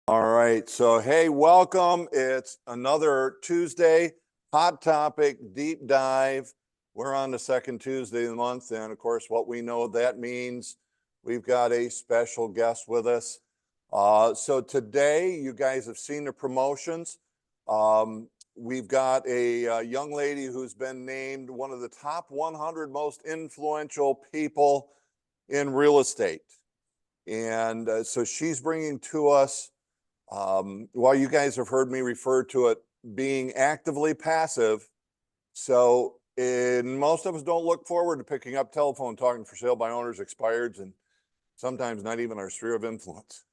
All right. So, hey, welcome. It's another Tuesday hot topic deep dive. We're on the second Tuesday of the month. And of course, what we know that means, we've got a special guest with us. So today, you guys have seen the promotions. We've got a young lady who's been named one of the top 100 most influential people in real estate. And so she's bringing to us, while you guys have heard me refer to it being actively passive, so most of us don't look forward to picking up telephone talking for sale by owners, expireds, and sometimes not even our sphere of influence.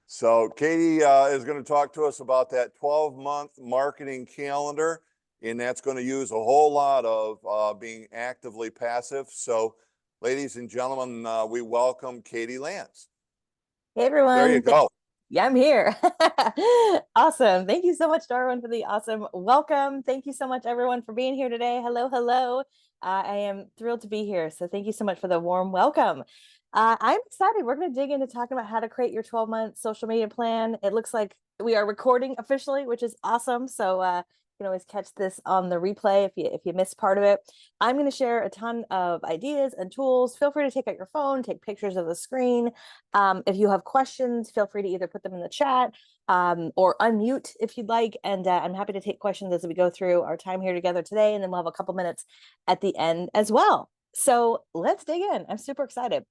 So Katie is going to talk to us about that 12-month marketing calendar, and that's going to use a whole lot of being actively passive. So ladies and gentlemen, we welcome Katie Lance. Hey everyone. There you go. Yeah, I'm here. Awesome. Thank you so much, Darwin, for the awesome welcome. Thank you so much, everyone, for being here today. Hello, hello. I am thrilled to be here. So thank you so much for the warm welcome. I'm excited. We're going to dig into talking about how to create your 12-month social media plan. It looks like we are recording officially, which is awesome. So you can always catch this on the replay if you missed part of it. I'm going to share a ton of ideas and tools. Feel free to take out your phone, take pictures of the screen. If you have questions, feel free to either put them in the chat or unmute if you'd like. And I'm happy to take questions as we go through our time here together today. And then we'll have a couple minutes at the end as well. So let's dig in. I'm super excited.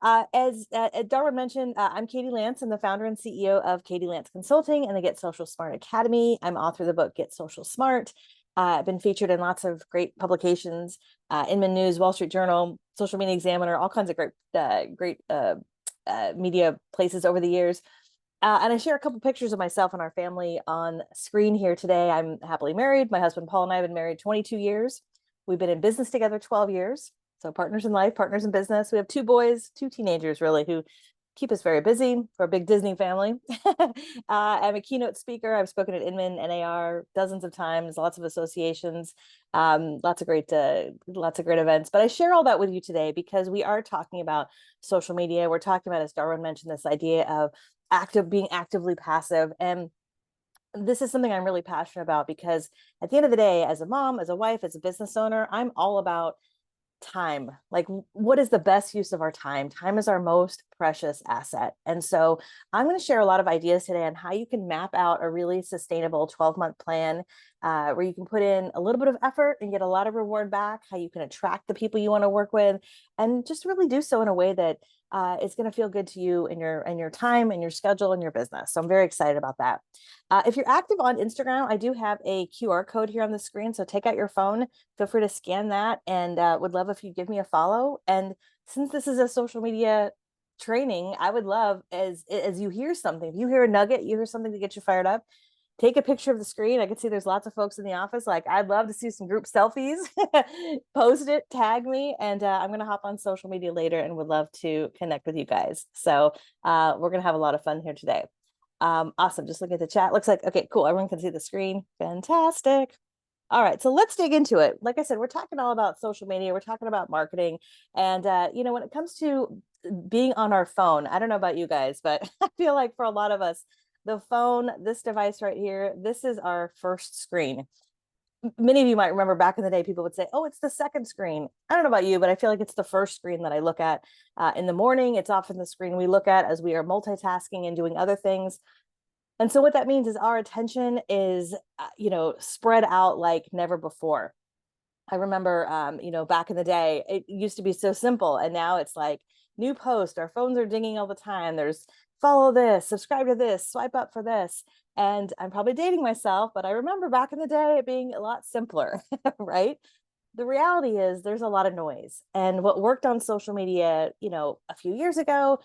As Darwin mentioned, I'm Katie Lance. I'm the founder and CEO of Katie Lance Consulting and the Get Social Smart Academy. I'm author of the book Get Social Smart. I've been featured in lots of great publications, Inman News, Wall Street Journal, Social Media Examiner, all kinds of great media places over the years. And I share a couple pictures of myself and our family on screen here today. I'm happily married. My husband Paul and I have been married 22 years. We've been in business together 12 years. So partners in life, partners in business. We have two boys, two teenagers really, who keep us very busy for a big Disney family. I'm a keynote speaker. I've spoken at Inman, NAR dozens of times, lots of associations, lots of great events. But I share all that with you today because we are talking about social media. We're talking about, as Darwin mentioned, this idea of being actively passive. And this is something I'm really passionate about because at the end of the day, as a mom, as a wife, as a business owner, I'm all about time. Like, what is the best use of our time? Time is our most precious asset. And so I'm going to share a lot of ideas today on how you can map out a really sustainable 12-month plan where you can put in a little bit of effort and get a lot of reward back, how you can attract the people you want to work with, and just really do so in a way that it's going to feel good to you and your time and your schedule and your business. So I'm very excited about that. If you're active on Instagram, I do have a QR code here on the screen. So take out your phone, feel free to scan that, and would love if you give me a follow. And since this is a social media training, I would love as you hear something, if you hear a nugget, you hear something to get you fired up, take a picture of the screen. I can see there's lots of folks in the office. Like, I'd love to see some group selfies. Post it, tag me, and I'm going to hop on social media later and would love to connect with you guys. So we're going to have a lot of fun here today. Awesome. Just look at the chat. Looks like, okay, cool. Everyone can see the screen. Fantastic. All right, so let's dig into it. Like I said, we're talking all about social media. We're talking about marketing. And, when it comes to being on our phone, I don't know about you guys, but I feel like for a lot of us, the phone, this device right here, this is our first screen. Many of you might remember back in the day, people would say, oh, it's the second screen. I don't know about you, but I feel like it's the first screen that I look at in the morning. It's often the screen we look at as we are multitasking and doing other things. And so what that means is our attention is, spread out like never before. I remember, back in the day, it used to be so simple. And now it's like new post, our phones are dinging all the time. There's follow this, subscribe to this, swipe up for this. And I'm probably dating myself, but I remember back in the day it being a lot simpler, right? The reality is there's a lot of noise. And what worked on social media, a few years ago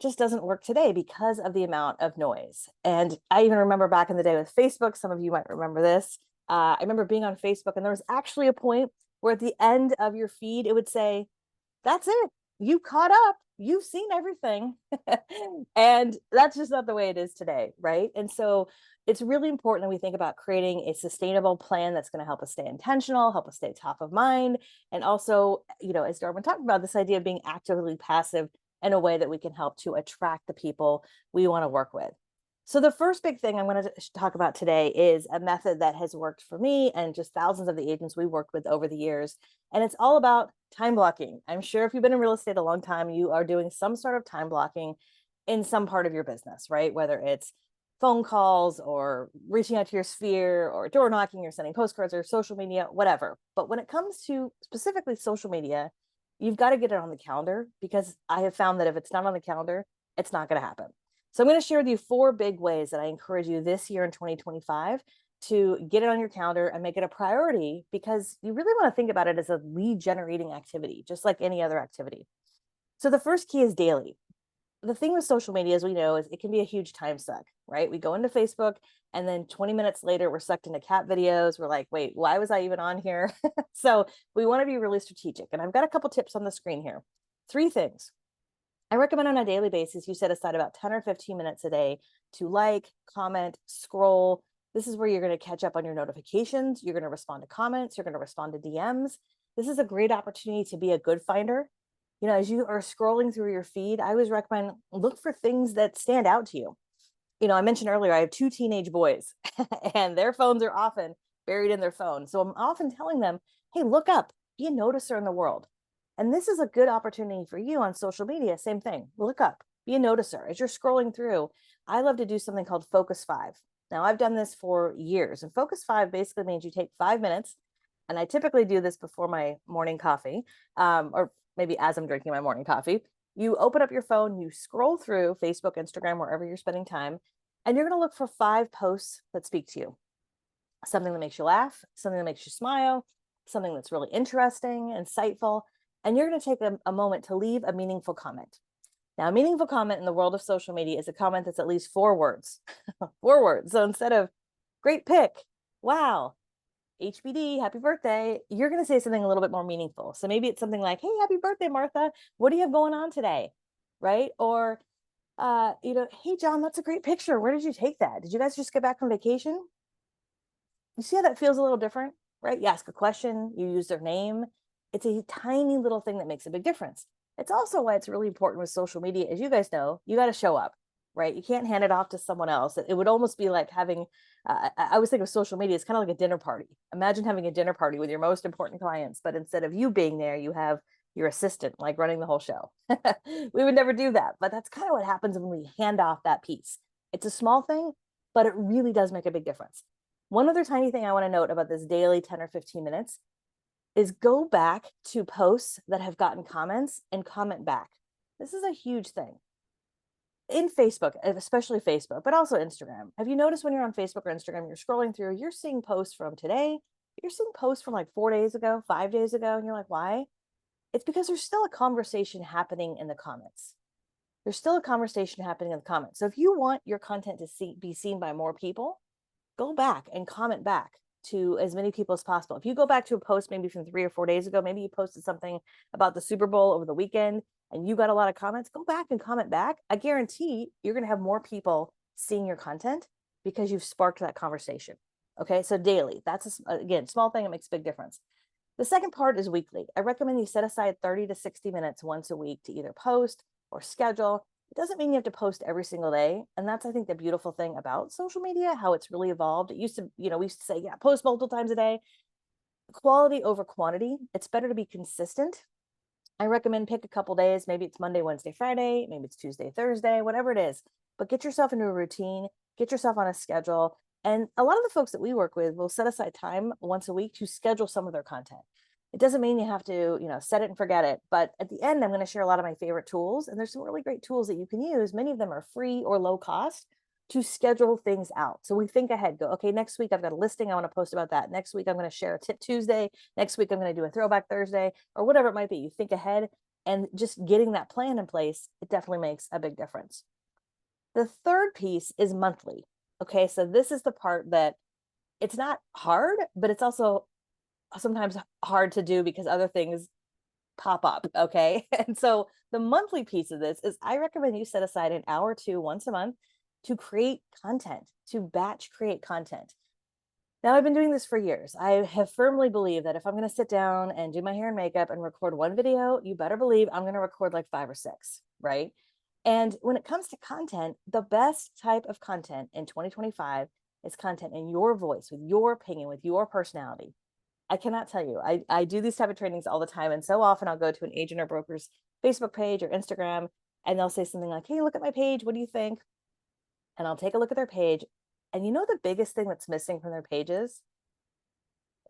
just doesn't work today because of the amount of noise. And I even remember back in the day with Facebook, some of you might remember this. I remember being on Facebook and there was actually a point where at the end of your feed, it would say, that's it. You caught up. You've seen everything. And that's just not the way it is today, right? And so it's really important that we think about creating a sustainable plan that's going to help us stay intentional, help us stay top of mind. And also, as Darwin talked about, this idea of being actively passive in a way that we can help to attract the people we want to work with. So the first big thing I'm going to talk about today is a method that has worked for me and just thousands of the agents we worked with over the years. And it's all about time blocking. I'm sure if you've been in real estate a long time, you are doing some sort of time blocking in some part of your business, right? Whether it's phone calls or reaching out to your sphere or door knocking or sending postcards or social media, whatever. But when it comes to specifically social media, you've got to get it on the calendar, because I have found that if it's not on the calendar, it's not going to happen. So I'm going to share with you 4 big ways that I encourage you this year in 2025 to get it on your calendar and make it a priority, because you really want to think about it as a lead generating activity, just like any other activity. So the first key is daily. The thing with social media, as we know, is it can be a huge time suck, right? We go into Facebook and then 20 minutes later, we're sucked into cat videos. We're like, wait, why was I even on here? So we want to be really strategic. And I've got a couple tips on the screen here. 3 things. I recommend on a daily basis, you set aside about 10 or 15 minutes a day to like, comment, scroll. This is where you're going to catch up on your notifications. You're going to respond to comments. You're going to respond to DMs. This is a great opportunity to be a good finder. You know, as you are scrolling through your feed, I always recommend look for things that stand out to you. You know, I mentioned earlier, I have 2 teenage boys and their phones are often buried in their phone. So I'm often telling them, hey, look up, be a noticer in the world. And this is a good opportunity for you on social media. Same thing. Look up, be a noticer. As you're scrolling through, I love to do something called Focus 5. Now, I've done this for years. And Focus 5 basically means you take 5 minutes. And I typically do this before my morning coffee, or maybe as I'm drinking my morning coffee. You open up your phone, you scroll through Facebook, Instagram, wherever you're spending time, and you're going to look for 5 posts that speak to you. Something that makes you laugh, something that makes you smile, something that's really interesting, insightful. And you're going to take a moment to leave a meaningful comment. Now, a meaningful comment in the world of social media is a comment that's at least 4 words. 4 words. So instead of great pic, wow, HBD, happy birthday, you're going to say something a little bit more meaningful. So maybe it's something like, hey, happy birthday, Martha. What do you have going on today? Right? Or, you know, hey, John, that's a great picture. Where did you take that? Did you guys just get back from vacation? You see how that feels a little different, right? You ask a question, you use their name. It's a tiny little thing that makes a big difference. It's also why it's really important with social media. As you guys know, you got to show up, right? You can't hand it off to someone else. It would almost be like having, I always think of social media, it's kind of like a dinner party. Imagine having a dinner party with your most important clients, but instead of you being there, you have your assistant like running the whole show. We would never do that, but that's kind of what happens when we hand off that piece. It's a small thing, but it really does make a big difference. One other tiny thing I want to note about this daily 10 or 15 minutes is go back to posts that have gotten comments and comment back. This is a huge thing. In Facebook, especially Facebook, but also Instagram. Have you noticed when you're on Facebook or Instagram, you're scrolling through, you're seeing posts from today, you're seeing posts from like 4 days ago, 5 days ago, and you're like, why? It's because there's still a conversation happening in the comments. There's still a conversation happening in the comments. So if you want your content to be seen by more people, go back and comment back to as many people as possible. If you go back to a post maybe from 3 or 4 days ago, maybe you posted something about the Super Bowl over the weekend and you got a lot of comments, go back and comment back. I guarantee you're going to have more people seeing your content because you've sparked that conversation. Okay, so daily, that's again, small thing that makes a big difference. The second part is weekly. I recommend you set aside 30 to 60 minutes once a week to either post or schedule. It doesn't mean you have to post every single day. And that's, I think, the beautiful thing about social media, how it's really evolved. It used to, you know, we used to say, yeah, post multiple times a day. Quality over quantity. It's better to be consistent. I recommend pick a couple days. Maybe it's Monday, Wednesday, Friday. Maybe it's Tuesday, Thursday, whatever it is. But get yourself into a routine, get yourself on a schedule. And a lot of the folks that we work with will set aside time once a week to schedule some of their content. It doesn't mean you have to, you know, set it and forget it. But at the end, I'm going to share a lot of my favorite tools. And there's some really great tools that you can use. Many of them are free or low cost to schedule things out. So we think ahead, go, okay, next week I've got a listing I want to post about that. Next week I'm going to share a tip Tuesday. Next week I'm going to do a throwback Thursday or whatever it might be. You think ahead, and just getting that plan in place, it definitely makes a big difference. The third piece is monthly. Okay, so this is the part that it's not hard, but it's also sometimes hard to do because other things pop up. Okay. And so the monthly piece of this is I recommend you set aside an hour or two once a month to create content, to batch create content. Now, I've been doing this for years. I have firmly believed that if I'm going to sit down and do my hair and makeup and record one video, you better believe I'm going to record like 5 or 6, right? And when it comes to content, the best type of content in 2025 is content in your voice, with your opinion, with your personality. I cannot tell you. I do these type of trainings all the time. And so often I'll go to an agent or broker's Facebook page or Instagram, and they'll say something like, hey, look at my page. What do you think? And I'll take a look at their page. And you know, the biggest thing that's missing from their pages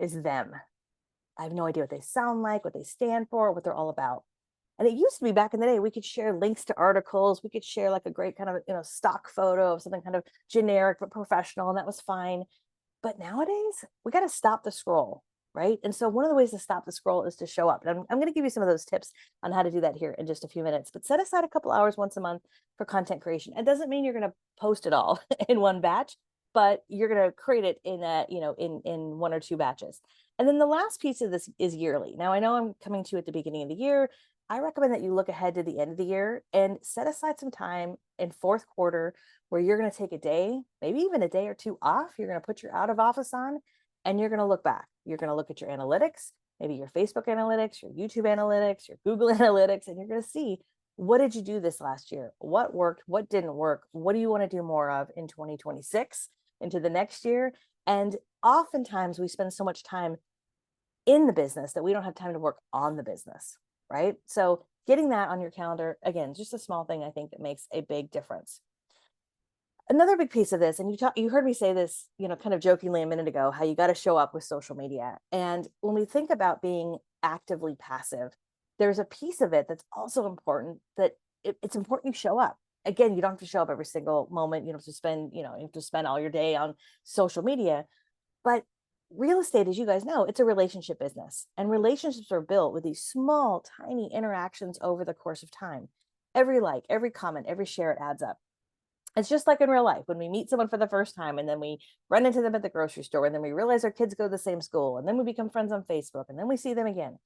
is them. I have no idea what they sound like, what they stand for, what they're all about. And it used to be back in the day, we could share links to articles. We could share like a great kind of, stock photo of something kind of generic but professional, and that was fine. But nowadays, we got to stop the scroll, right? And so one of the ways to stop the scroll is to show up. And I'm going to give you some of those tips on how to do that here in just a few minutes. But set aside a couple hours once a month for content creation. It doesn't mean you're going to post it all in one batch, but you're going to create it in in one or two batches. And then the last piece of this is yearly. Now, I know I'm coming to you at the beginning of the year. I recommend that you look ahead to the end of the year and set aside some time in fourth quarter where you're going to take a day, maybe even a day or two off. You're going to put your out of office on, and you're going to look back. You're going to look at your analytics, maybe your Facebook analytics, your YouTube analytics, your Google analytics, and you're going to see, what did you do this last year? What worked? What didn't work? What do you want to do more of in 2026 into the next year? And oftentimes we spend so much time in the business that we don't have time to work on the business, right? So getting that on your calendar, again, just a small thing, I think, that makes a big difference. Another big piece of this, and you heard me say this, kind of jokingly a minute ago, how you got to show up with social media. And when we think about being actively passive, there's a piece of it that's also important, that it's important you show up. Again, you don't have to show up every single moment. You don't have to spend, you have to spend all your day on social media. But real estate, as you guys know, it's a relationship business, and relationships are built with these small, tiny interactions over the course of time. Every like, every comment, every share, it adds up. It's just like in real life, when we meet someone for the first time and then we run into them at the grocery store, and then we realize our kids go to the same school, and then we become friends on Facebook, and then we see them again.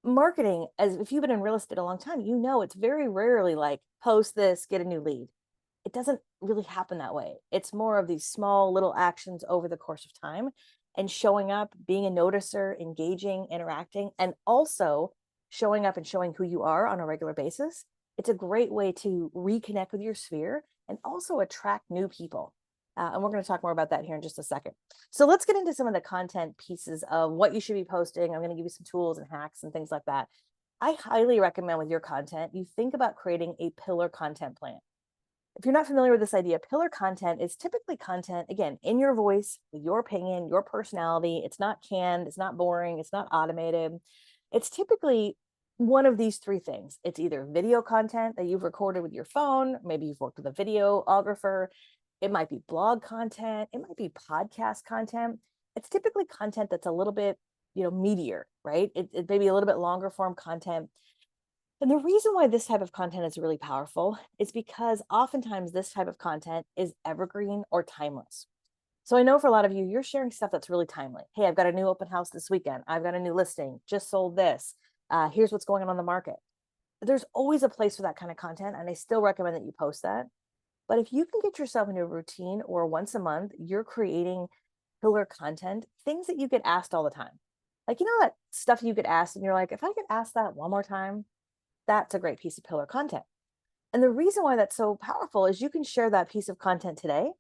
Marketing, as if you've been in real estate a long time, it's very rarely like post this, get a new lead. It doesn't really happen that way. It's more of these small little actions over the course of time, and showing up, being a noticer, engaging, interacting, and also showing up and showing who you are on a regular basis. It's a great way to reconnect with your sphere and also attract new people. And we're going to talk more about that here in just a second. So let's get into some of the content pieces of what you should be posting. I'm going to give you some tools and hacks and things like that. I highly recommend with your content, you think about creating a pillar content plan. If you're not familiar with this idea, pillar content is typically content, again, in your voice, with your opinion, your personality. It's not canned, it's not boring, it's not automated. It's typically one of these three things. It's either video content that you've recorded with your phone, maybe you've worked with a videographer. It might be blog content, it might be podcast content. It's typically content that's a little bit, meatier, right? It may be a little bit longer form content. And the reason why this type of content is really powerful is because oftentimes this type of content is evergreen or timeless. So I know for a lot of you, you're sharing stuff that's really timely. Hey, I've got a new open house this weekend. I've got a new listing, just sold this. Here's what's going on the market. There's always a place for that kind of content, and I still recommend that you post that. But if you can get yourself into a routine, or once a month, you're creating pillar content, things that you get asked all the time. Like, that stuff you get asked and you're like, if I could ask that one more time, that's a great piece of pillar content. And the reason why that's so powerful is you can share that piece of content today,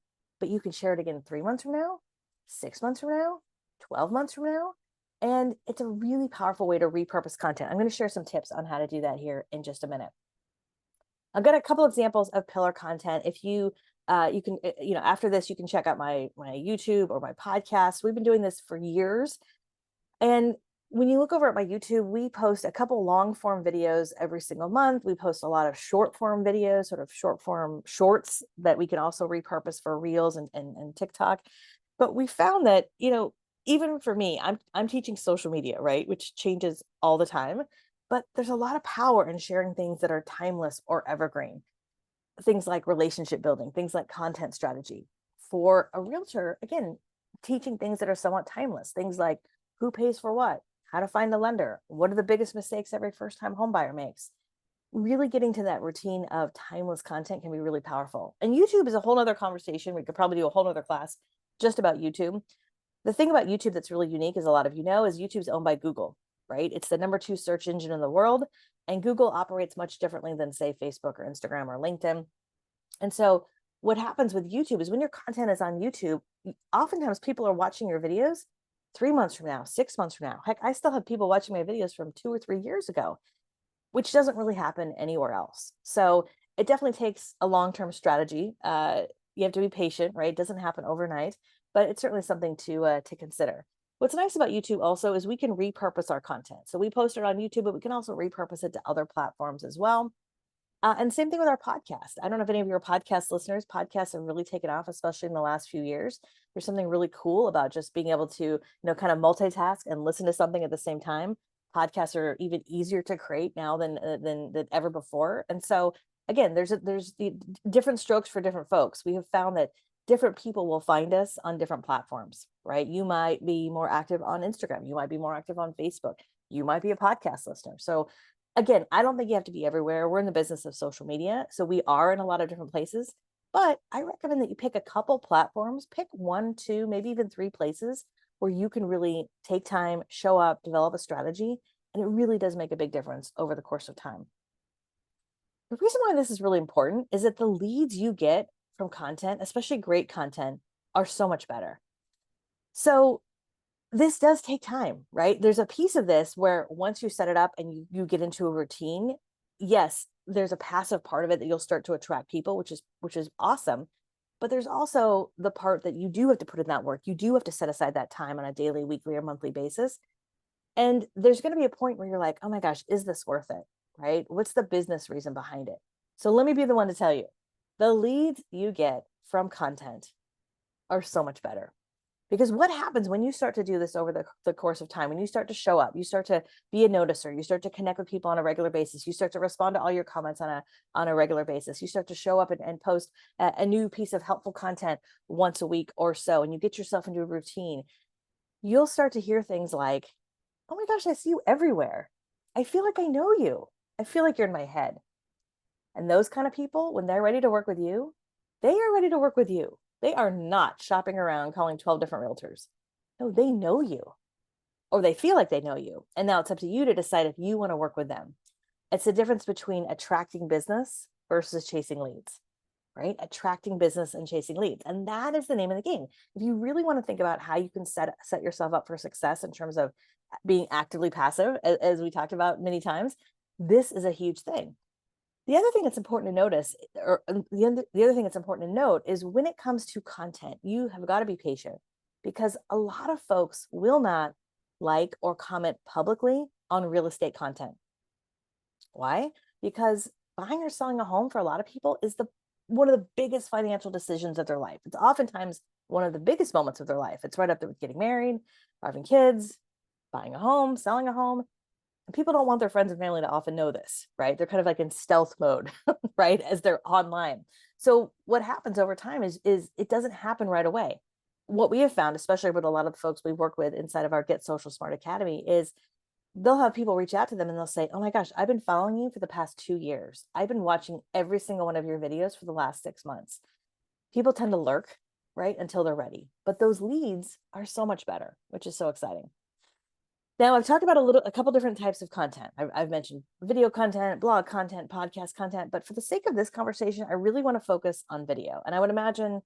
but you can share it again 3 months from now, 6 months from now, 12 months from now. And it's a really powerful way to repurpose content. I'm going to share some tips on how to do that here in just a minute. I've got a couple examples of pillar content. If you can, after this, you can check out my YouTube or my podcast. We've been doing this for years. And when you look over at my YouTube, we post a couple long form videos every single month. We post a lot of short form videos, sort of short form shorts that we can also repurpose for Reels and TikTok. But we found that, even for me, I'm teaching social media, right? Which changes all the time. But there's a lot of power in sharing things that are timeless or evergreen. Things like relationship building, things like content strategy. For a realtor, again, teaching things that are somewhat timeless, things like who pays for what, how to find a lender, what are the biggest mistakes every first-time homebuyer makes. Really getting to that routine of timeless content can be really powerful. And YouTube is a whole nother conversation. We could probably do a whole nother class just about YouTube. The thing about YouTube that's really unique, as a lot of you know, is YouTube's owned by Google. right? It's the number 2 search engine in the world, and Google operates much differently than, say, Facebook or Instagram or LinkedIn. And so what happens with YouTube is when your content is on YouTube, oftentimes people are watching your videos 3 months from now, 6 months from now. Heck, I still have people watching my videos from 2 or 3 years ago, which doesn't really happen anywhere else. So it definitely takes a long-term strategy. You have to be patient, right? It doesn't happen overnight, but it's certainly something to consider. What's nice about YouTube also is we can repurpose our content. So we post it on YouTube, but we can also repurpose it to other platforms as well. And same thing with our podcast. I don't know if any of your podcast listeners, podcasts have really taken off, especially in the last few years. There's something really cool about just being able to, kind of multitask and listen to something at the same time. Podcasts are even easier to create now than ever before. And so again, there's the different strokes for different folks. We have found that different people will find us on different platforms, right? You might be more active on Instagram. You might be more active on Facebook. You might be a podcast listener. So again, I don't think you have to be everywhere. We're in the business of social media, so we are in a lot of different places. But I recommend that you pick a couple platforms, pick 1, 2, maybe even 3 places where you can really take time, show up, develop a strategy, and it really does make a big difference over the course of time. The reason why this is really important is that the leads you get from content, especially great content, are so much better. So this does take time, right? There's a piece of this where once you set it up and you get into a routine, yes, there's a passive part of it that you'll start to attract people, which is awesome. But there's also the part that you do have to put in that work. You do have to set aside that time on a daily, weekly, or monthly basis. And there's going to be a point where you're like, oh my gosh, is this worth it? Right? What's the business reason behind it? So let me be the one to tell you, the leads you get from content are so much better. Because what happens when you start to do this over the course of time, when you start to show up, you start to be a noticer, you start to connect with people on a regular basis, you start to respond to all your comments on a regular basis, you start to show up and post a new piece of helpful content once a week or so, and you get yourself into a routine, you'll start to hear things like, oh my gosh, I see you everywhere. I feel like I know you. I feel like you're in my head. And those kind of people, when they're ready to work with you, they are ready to work with you. They are not shopping around calling 12 different realtors. No, they know you, or they feel like they know you. And now it's up to you to decide if you want to work with them. It's the difference between attracting business versus chasing leads, right? Attracting business and chasing leads. And that is the name of the game. If you really want to think about how you can set yourself up for success in terms of being actively passive, as we talked about many times, this is a huge thing. The other thing that's important to notice, or the other thing that's important to note, is when it comes to content, you have got to be patient, because a lot of folks will not like or comment publicly on real estate content. Why? Because buying or selling a home for a lot of people is one of the biggest financial decisions of their life. It's oftentimes one of the biggest moments of their life. It's right up there with getting married, having kids, buying a home, selling a home. And people don't want their friends and family to often know this, right? They're kind of like in stealth mode, right? As they're online. So what happens over time is it doesn't happen right away. What we have found, especially with a lot of the folks we work with inside of our Get Social Smart Academy, is they'll have people reach out to them and they'll say, oh my gosh, I've been following you for the past 2 years. I've been watching every single one of your videos for the last 6 months. People tend to lurk, right? Until they're ready. But those leads are so much better, which is so exciting. Now, I've talked about a couple different types of content. I've mentioned video content, blog content, podcast content, but for the sake of this conversation, I really want to focus on video. And I would imagine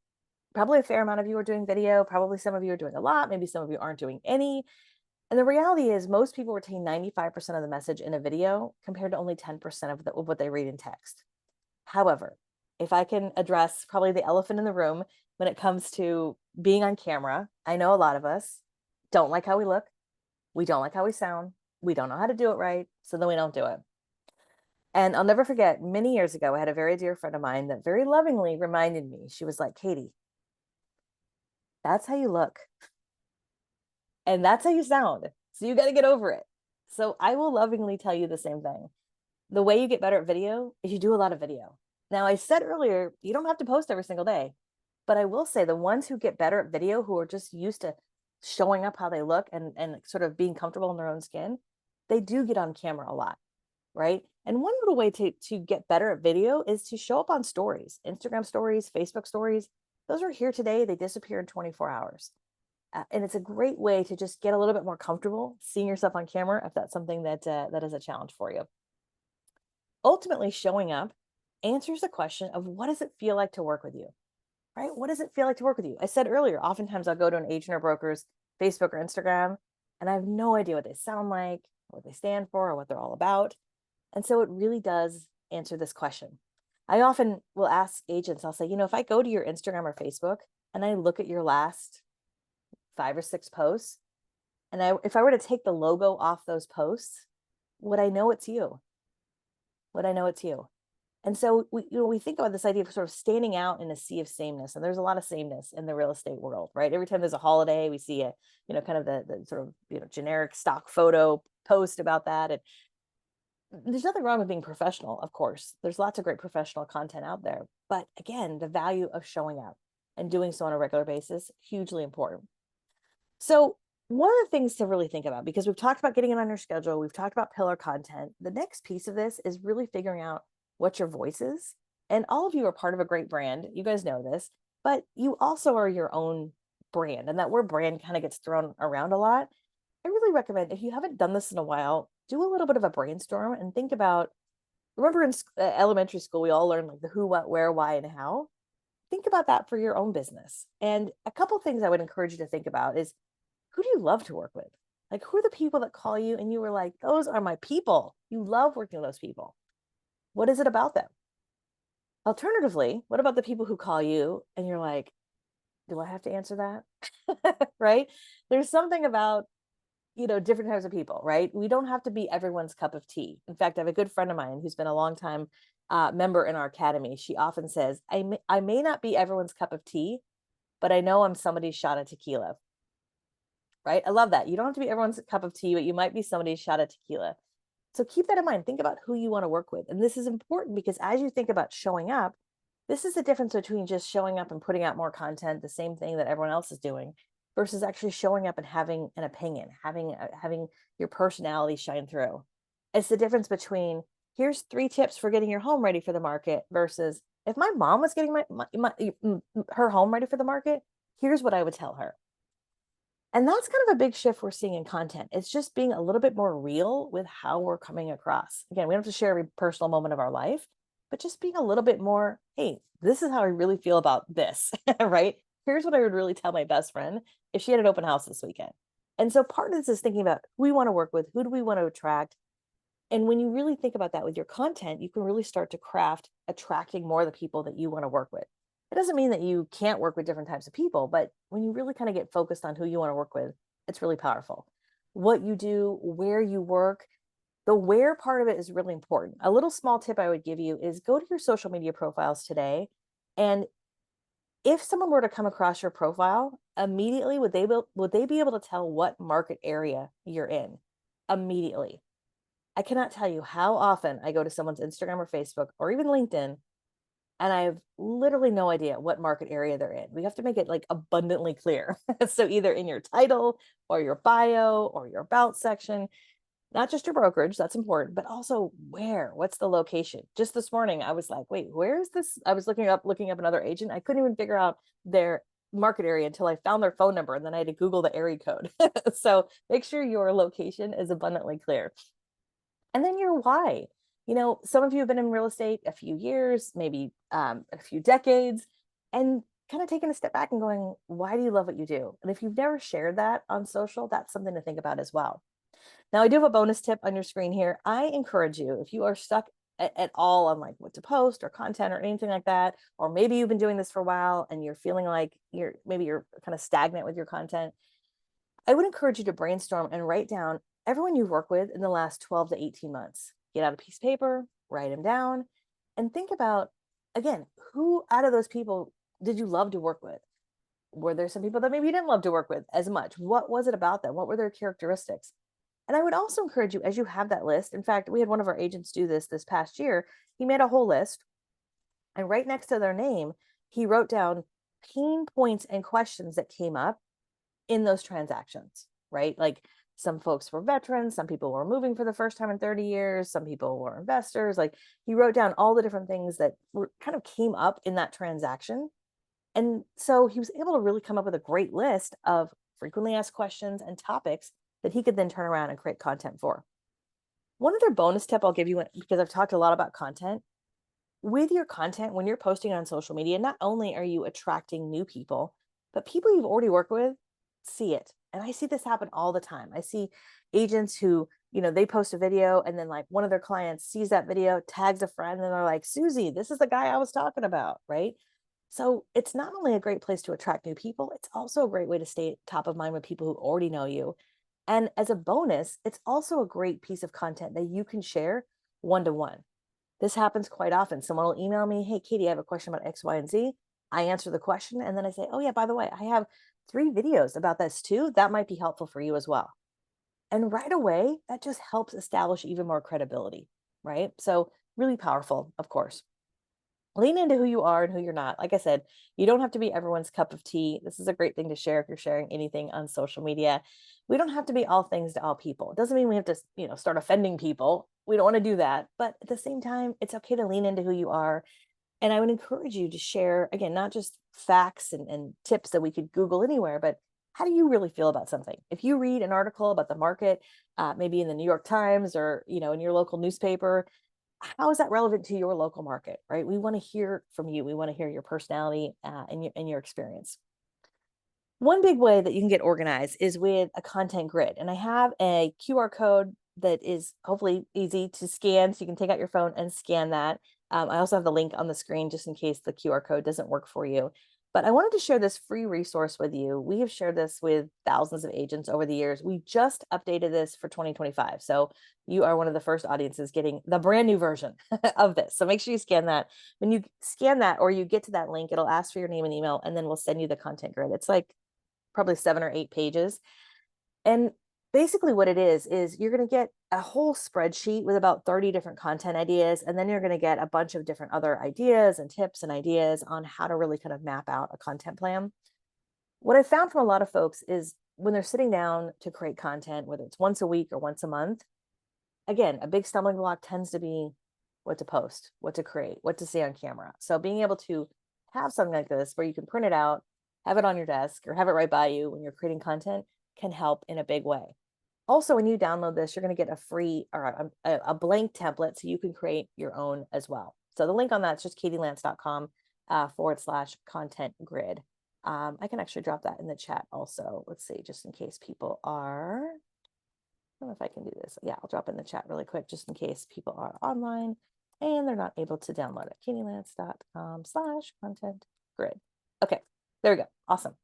probably a fair amount of you are doing video. Probably some of you are doing a lot. Maybe some of you aren't doing any. And the reality is most people retain 95% of the message in a video compared to only 10% of what they read in text. However, if I can address probably the elephant in the room when it comes to being on camera, I know a lot of us don't like how we look. We don't like how we sound. We don't know how to do it right. So then we don't do it. And I'll never forget, many years ago, I had a very dear friend of mine that very lovingly reminded me, she was like, Katie, that's how you look. And that's how you sound. So you got to get over it. So I will lovingly tell you the same thing. The way you get better at video is you do a lot of video. Now, I said earlier, you don't have to post every single day, but I will say the ones who get better at video, who are just used to showing up how they look and sort of being comfortable in their own skin, they do get on camera a lot, right? And one little way to get better at video is to show up on stories, Instagram stories, Facebook stories. Those are here today. They disappear in 24 hours. And it's a great way to just get a little bit more comfortable seeing yourself on camera if that's something that that is a challenge for you. Ultimately, showing up answers the question of what does it feel like to work with you, right? What does it feel like to work with you? I said earlier, oftentimes I'll go to an agent or broker's Facebook or Instagram, and I have no idea what they sound like, what they stand for, or what they're all about. And so it really does answer this question. I often will ask agents, I'll say, if I go to your Instagram or Facebook and I look at your last 5 or 6 posts, and if I were to take the logo off those posts, would I know it's you? Would I know it's you? And so we think about this idea of sort of standing out in a sea of sameness, and there's a lot of sameness in the real estate world, right? Every time there's a holiday, we see a, kind of the sort of, generic stock photo post about that. And there's nothing wrong with being professional, of course. There's lots of great professional content out there. But again, the value of showing up and doing so on a regular basis, hugely important. So one of the things to really think about, because we've talked about getting it on your schedule, we've talked about pillar content. The next piece of this is really figuring out what your voice is. And all of you are part of a great brand. You guys know this, but you also are your own brand. And that word brand kind of gets thrown around a lot. I really recommend, if you haven't done this in a while, do a little bit of a brainstorm and think about, remember in elementary school, we all learned like the who, what, where, why, and how. Think about that for your own business. And a couple of things I would encourage you to think about is, who do you love to work with? Like, who are the people that call you and you were like, those are my people. You love working with those people. What is it about them? Alternatively, what about the people who call you and you're like, do I have to answer that? Right? There's something about, different types of people, right? We don't have to be everyone's cup of tea. In fact, I have a good friend of mine who's been a long time member in our academy. She often says, I may not be everyone's cup of tea, but I know I'm somebody's shot of tequila. Right? I love that. You don't have to be everyone's cup of tea, but you might be somebody's shot of tequila. So keep that in mind. Think about who you want to work with. And this is important because as you think about showing up, this is the difference between just showing up and putting out more content, the same thing that everyone else is doing, versus actually showing up and having an opinion, having your personality shine through. It's the difference between, here's 3 tips for getting your home ready for the market, versus if my mom was getting her home ready for the market, here's what I would tell her. And that's kind of a big shift we're seeing in content. It's just being a little bit more real with how we're coming across. Again, we don't have to share every personal moment of our life, but just being a little bit more, hey, this is how I really feel about this, right? Here's what I would really tell my best friend if she had an open house this weekend. And so part of this is thinking about who we want to work with, who do we want to attract? And when you really think about that with your content, you can really start to craft attracting more of the people that you want to work with. It doesn't mean that you can't work with different types of people, but when you really kind of get focused on who you want to work with, it's really powerful. What you do, where you work, the where part of it is really important. A little small tip I would give you is go to your social media profiles today. And if someone were to come across your profile, immediately would they be able to tell what market area you're in? Immediately. I cannot tell you how often I go to someone's Instagram or Facebook or even LinkedIn, and I have literally no idea what market area they're in. We have to make it like abundantly clear. So either in your title or your bio or your about section, not just your brokerage, that's important, but also what's the location? Just this morning, I was like, wait, where is this? I was looking up another agent. I couldn't even figure out their market area until I found their phone number, and then I had to Google the area code. So make sure your location is abundantly clear. And then your why. Some of you have been in real estate a few years, maybe a few decades, and kind of taking a step back and going, why do you love what you do? And if you've never shared that on social, that's something to think about as well. Now, I do have a bonus tip on your screen here. I encourage you, if you are stuck at all on like what to post or content or anything like that, or maybe you've been doing this for a while and you're feeling like you're kind of stagnant with your content, I would encourage you to brainstorm and write down everyone you've worked with in the last 12 to 18 months. Get out a piece of paper, write them down, and think about, again, who out of those people did you love to work with? Were there some people that maybe you didn't love to work with as much? What was it about them? What were their characteristics? And I would also encourage you, as you have that list. In fact, we had one of our agents do this past year. He made a whole list, and right next to their name, he wrote down pain points and questions that came up in those transactions, right? Like, some folks were veterans, some people were moving for the first time in 30 years, some people were investors. Like, he wrote down all the different things that were kind of came up in that transaction. And so he was able to really come up with a great list of frequently asked questions, and topics that he could then turn around and create content for. One other bonus tip I'll give you, because I've talked a lot about content, with your content, when you're posting on social media, not only are you attracting new people, but people you've already worked with see it. And I see this happen all the time. I see agents who, they post a video and then like one of their clients sees that video, tags a friend, and they're like, Susie, this is the guy I was talking about, right? So it's not only a great place to attract new people, it's also a great way to stay top of mind with people who already know you. And as a bonus, it's also a great piece of content that you can share one-to-one. This happens quite often. Someone will email me, hey, Katie, I have a question about X, Y, and Z. I answer the question, and then I say, oh yeah, by the way, I have 3 videos about this too. That might be helpful for you as well. And right away, that just helps establish even more credibility, right? So really powerful, of course. Lean into who you are and who you're not. Like I said, you don't have to be everyone's cup of tea. This is a great thing to share if you're sharing anything on social media. We don't have to be all things to all people. It doesn't mean we have to, start offending people. We don't want to do that. But at the same time, it's okay to lean into who you are. And I would encourage you to share, again, not just facts and tips that we could Google anywhere, but how do you really feel about something? If you read an article about the market, maybe in the New York Times or, in your local newspaper, how is that relevant to your local market, right? We want to hear from you. We want to hear your personality and your experience. One big way that you can get organized is with a content grid. And I have a QR code that is hopefully easy to scan. So you can take out your phone and scan that. I also have the link on the screen just in case the QR code doesn't work for you. But I wanted to share this free resource with you. We have shared this with thousands of agents over the years. We just updated this for 2025. So you are one of the first audiences getting the brand new version of this. So make sure you scan that. When you scan that or you get to that link, it'll ask for your name and email, and then we'll send you the content grid. It's like probably 7 or 8 pages. And basically what it is you're going to get a whole spreadsheet with about 30 different content ideas. And then you're going to get a bunch of different other ideas and tips and ideas on how to really kind of map out a content plan. What I found from a lot of folks is when they're sitting down to create content, whether it's once a week or once a month, again, a big stumbling block tends to be what to post, what to create, what to say on camera. So being able to have something like this where you can print it out, have it on your desk, or have it right by you when you're creating content can help in a big way. Also, when you download this, you're going to get a free or a blank template so you can create your own as well. So the link on that is just katielance.com /content grid. I can actually drop that in the chat also. Let's see, just in case people are, I don't know if I can do this. Yeah, I'll drop in the chat really quick just in case people are online and they're not able to download it. katielance.com /content grid. Okay, there we go. Awesome.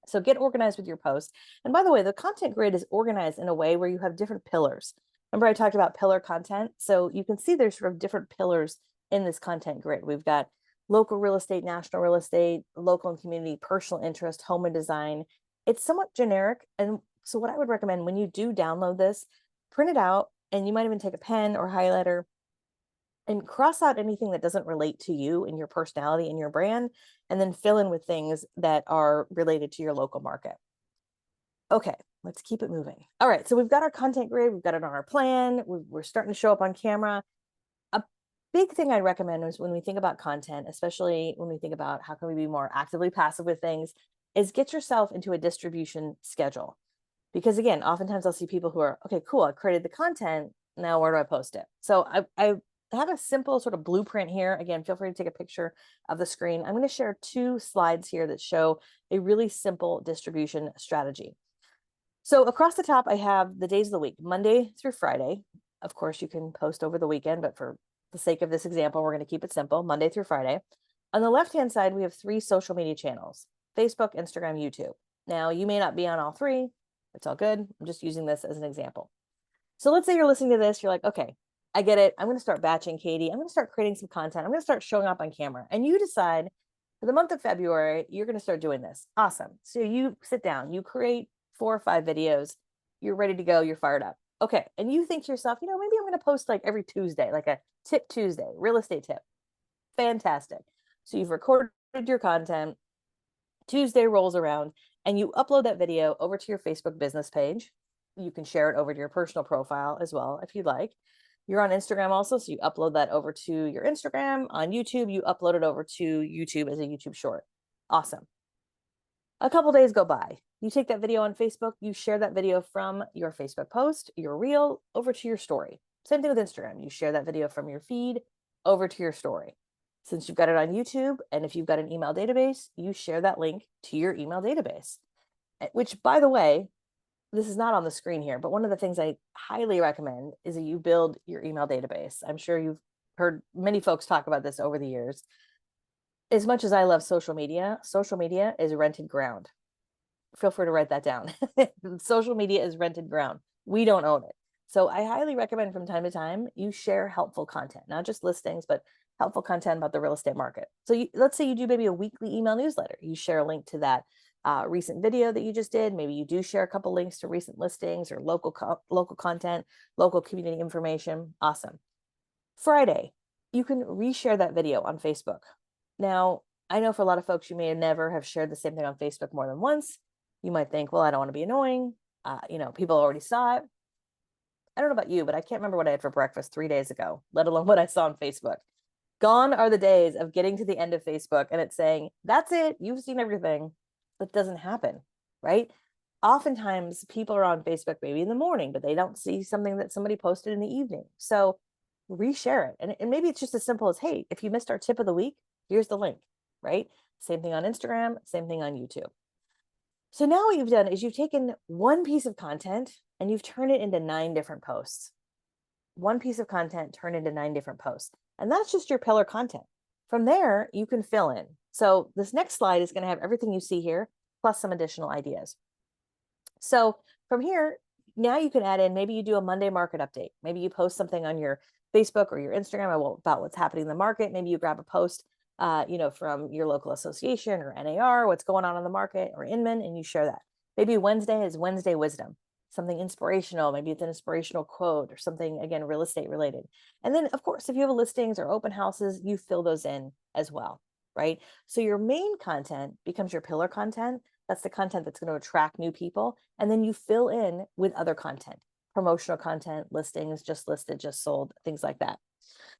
So get organized with your posts. And by the way, the content grid is organized in a way where you have different pillars. Remember I talked about pillar content? So you can see there's sort of different pillars in this content grid. We've got local real estate, national real estate, local and community, personal interest, home and design. It's somewhat generic. And so what I would recommend when you do download this, print it out, and you might even take a pen or highlighter and cross out anything that doesn't relate to you and your personality and your brand, and then fill in with things that are related to your local market. Okay, let's keep it moving. All right, so we've got our content grid, we've got it on our plan, we're starting to show up on camera. A big thing I recommend is when we think about content, especially when we think about how can we be more actively passive with things, is get yourself into a distribution schedule. Because again, oftentimes I'll see people who are, okay, cool, I created the content, now where do I post it? So I have a simple sort of blueprint here. Again, feel free to take a picture of the screen. I'm going to share 2 slides here that show a really simple distribution strategy. So across the top, I have the days of the week, Monday through Friday. Of course, you can post over the weekend, but for the sake of this example, we're going to keep it simple, Monday through Friday. On the left-hand side, we have 3 social media channels, Facebook, Instagram, YouTube. Now, you may not be on all 3. It's all good. I'm just using this as an example. So let's say you're listening to this, you're like, okay, I get it. I'm going to start batching, Katie. I'm going to start creating some content. I'm going to start showing up on camera. And you decide for the month of February, you're going to start doing this. Awesome. So you sit down, you create 4 or 5 videos. You're ready to go. You're fired up. Okay. And you think to yourself, maybe I'm going to post like every Tuesday, like a tip Tuesday, real estate tip. Fantastic. So you've recorded your content. Tuesday rolls around and you upload that video over to your Facebook business page. You can share it over to your personal profile as well, if you'd like. You're on Instagram also, so you upload that over to your Instagram. On YouTube, you upload it over to YouTube as a YouTube short. Awesome. A couple days go by. You take that video on Facebook, you share that video from your Facebook post, your reel, over to your story. Same thing with Instagram. You share that video from your feed over to your story. Since you've got it on YouTube, and if you've got an email database, you share that link to your email database. Which, by the way, this is not on the screen here, but one of the things I highly recommend is that you build your email database. I'm sure you've heard many folks talk about this over the years. As much as I love social media is rented ground. Feel free to write that down. Social media is rented ground. We don't own it. So I highly recommend from time to time you share helpful content, not just listings, but helpful content about the real estate market. So let's say you do maybe a weekly email newsletter. You share a link to that recent video that you just did. Maybe you do share a couple links to recent listings or local content, local community information. Awesome. Friday, you can reshare that video on Facebook. Now, I know for a lot of folks, you may never have shared the same thing on Facebook more than once. You might think, well, I don't want to be annoying. People already saw it. I don't know about you, but I can't remember what I had for breakfast 3 days ago, let alone what I saw on Facebook. Gone are the days of getting to the end of Facebook and it's saying, that's it, you've seen everything. That doesn't happen, right? Oftentimes people are on Facebook maybe in the morning, but they don't see something that somebody posted in the evening. So reshare it. And maybe it's just as simple as, hey, if you missed our tip of the week, here's the link, right? Same thing on Instagram, same thing on YouTube. So now what you've done is you've taken one piece of content and you've turned it into 9 different posts. One piece of content turned into 9 different posts. And that's just your pillar content. From there, you can fill in. So this next slide is going to have everything you see here, plus some additional ideas. So from here, now you can add in, maybe you do a Monday market update. Maybe you post something on your Facebook or your Instagram about what's happening in the market. Maybe you grab a post from your local association or NAR, what's going on in the market, or Inman, and you share that. Maybe Wednesday is Wednesday Wisdom, something inspirational. Maybe it's an inspirational quote or something, again, real estate related. And then, of course, if you have listings or open houses, you fill those in as well, right? So your main content becomes your pillar content. That's the content that's going to attract new people. And then you fill in with other content, promotional content, listings, just listed, just sold, things like that.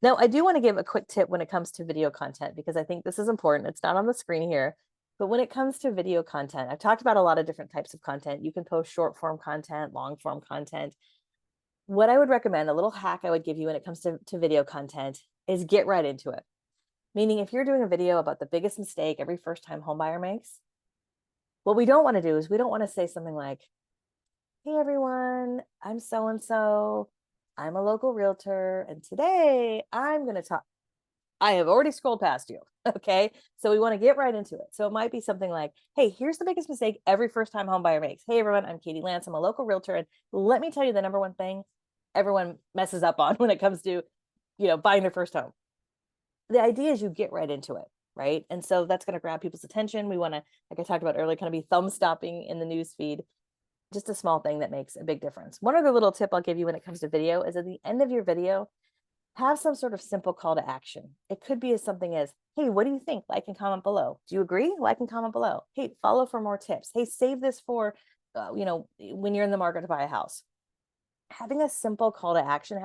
Now, I do want to give a quick tip when it comes to video content, because I think this is important. It's not on the screen here, but when it comes to video content, I've talked about a lot of different types of content. You can post short form content, long form content. What I would recommend, a little hack I would give you when it comes to video content, is get right into it. Meaning, if you're doing a video about the biggest mistake every first time homebuyer makes, what we don't want to do is we don't want to say something like, hey everyone, I'm so-and-so. I'm a local realtor, and today I'm going to talk. I have already scrolled past you. Okay. So we want to get right into it. So it might be something like, hey, here's the biggest mistake every first time home buyer makes. Hey, everyone, I'm Katie Lance. I'm a local realtor. And let me tell you the number one thing everyone messes up on when it comes to, buying their first home. The idea is you get right into it. Right. And so that's going to grab people's attention. We want to, like I talked about earlier, kind of be thumb stopping in the news feed. Just a small thing that makes a big difference. One other little tip I'll give you when it comes to video is at the end of your video, have some sort of simple call to action. It could be as something as, hey, what do you think? Like and comment below. Do you agree? Like and comment below. Hey, follow for more tips. Hey, save this for, when you're in the market to buy a house. Having a simple call to action,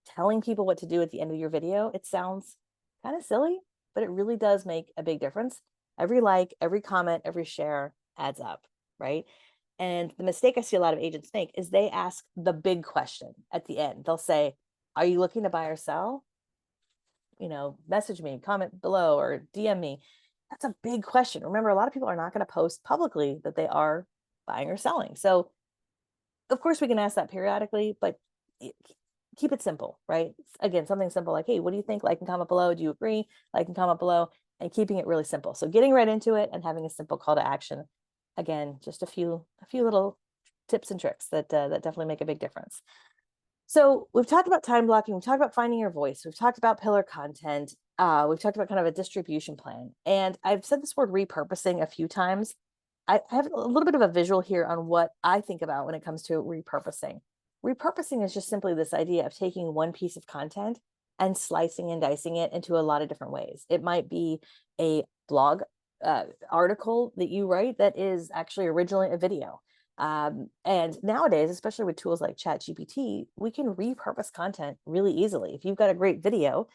telling people what to do at the end of your video, it sounds kind of silly, but it really does make a big difference. Every like, every comment, every share adds up, right? And the mistake I see a lot of agents make is they ask the big question at the end. They'll say, are you looking to buy or sell? Message me, comment below, or DM me. That's a big question. Remember, a lot of people are not going to post publicly that they are buying or selling. So of course we can ask that periodically, but keep it simple, right? Again, something simple like, hey, what do you think? Like and comment below. Do you agree? Like and comment below, and keeping it really simple. So getting right into it and having a simple call to action. Again, just a few little tips and tricks that definitely make a big difference. So we've talked about time blocking. We've talked about finding your voice. We've talked about pillar content. We've talked about kind of a distribution plan. And I've said this word repurposing a few times. I have a little bit of a visual here on what I think about when it comes to repurposing. Repurposing is just simply this idea of taking one piece of content and slicing and dicing it into a lot of different ways. It might be a blog article that you write that is actually originally a video. And nowadays, especially with tools like ChatGPT, we can repurpose content really easily. If you've got a great video,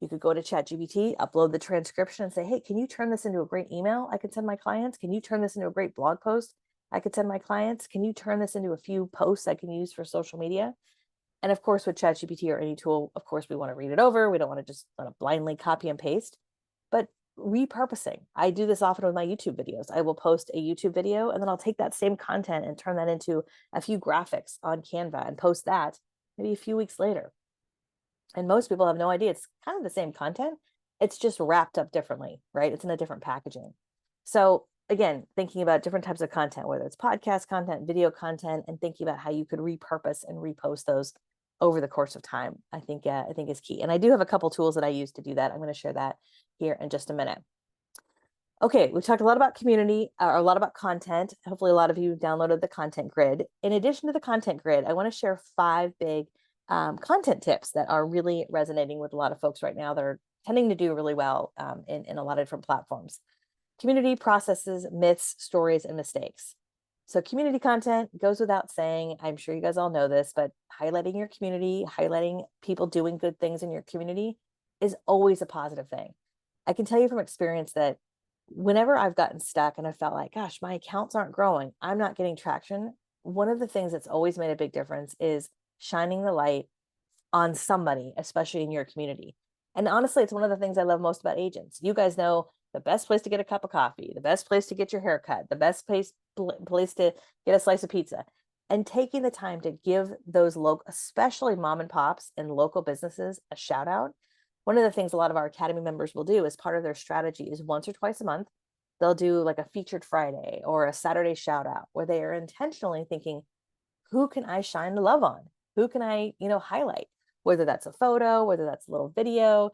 You could go to ChatGPT, upload the transcription and say, hey, can you turn this into a great email I could send my clients? Can you turn this into a great blog post I could send my clients? Can you turn this into a few posts I can use for social media? And of course, with ChatGPT or any tool, of course, we want to read it over. We don't want to just blindly copy and paste, but repurposing. I do this often with my YouTube videos. I will post a YouTube video and then I'll take that same content and turn that into a few graphics on Canva and post that maybe a few weeks later. And most people have no idea. It's kind of the same content. It's just wrapped up differently, right? It's in a different packaging. So again, thinking about different types of content, whether it's podcast content, video content, and thinking about how you could repurpose and repost those over the course of time, I think is key. And I do have a couple tools that I use to do that. I'm going to share that here in just a minute. Okay, we've talked a lot about community, or a lot about content. Hopefully a lot of you downloaded the content grid. In addition to the content grid, I want to share 5 big content tips that are really resonating with a lot of folks right now that are tending to do really well in a lot of different platforms. Community, processes, myths, stories, and mistakes. So community content goes without saying. I'm sure you guys all know this, but highlighting your community, highlighting people doing good things in your community is always a positive thing. I can tell you from experience that whenever I've gotten stuck and I felt like, gosh, my accounts aren't growing, I'm not getting traction, one of the things that's always made a big difference is shining the light on somebody, especially in your community. And honestly, it's one of the things I love most about agents. You guys know the best place to get a cup of coffee, the best place to get your hair cut, the best place to get a slice of pizza. And taking the time to give those local, especially mom and pops and local businesses, a shout out. One of the things a lot of our Academy members will do as part of their strategy is once or twice a month, they'll do like a featured Friday or a Saturday shout out where they are intentionally thinking, who can I shine the love on? Who can I, highlight? Whether that's a photo, whether that's a little video,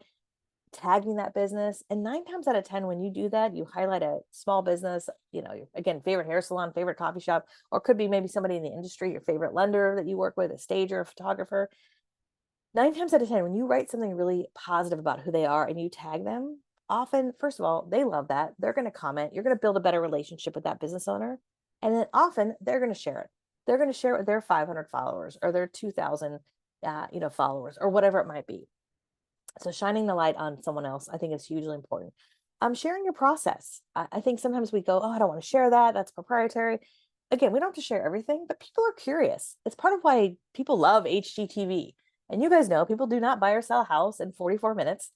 tagging that business. And 9 times out of 10, when you do that, you highlight a small business, your, again, favorite hair salon, favorite coffee shop, or could be maybe somebody in the industry, your favorite lender that you work with, a stager, a photographer. 9 times out of 10, when you write something really positive about who they are and you tag them, often, first of all, they love that. They're going to comment. You're going to build a better relationship with that business owner. And then often they're going to share it. They're going to share it with their 500 followers or their 2,000, followers or whatever it might be. So shining the light on someone else, I think is hugely important. Sharing your process. I think sometimes we go, oh, I don't want to share that. That's proprietary. Again, we don't have to share everything, but people are curious. It's part of why people love HGTV. And you guys know people do not buy or sell a house in 44 minutes.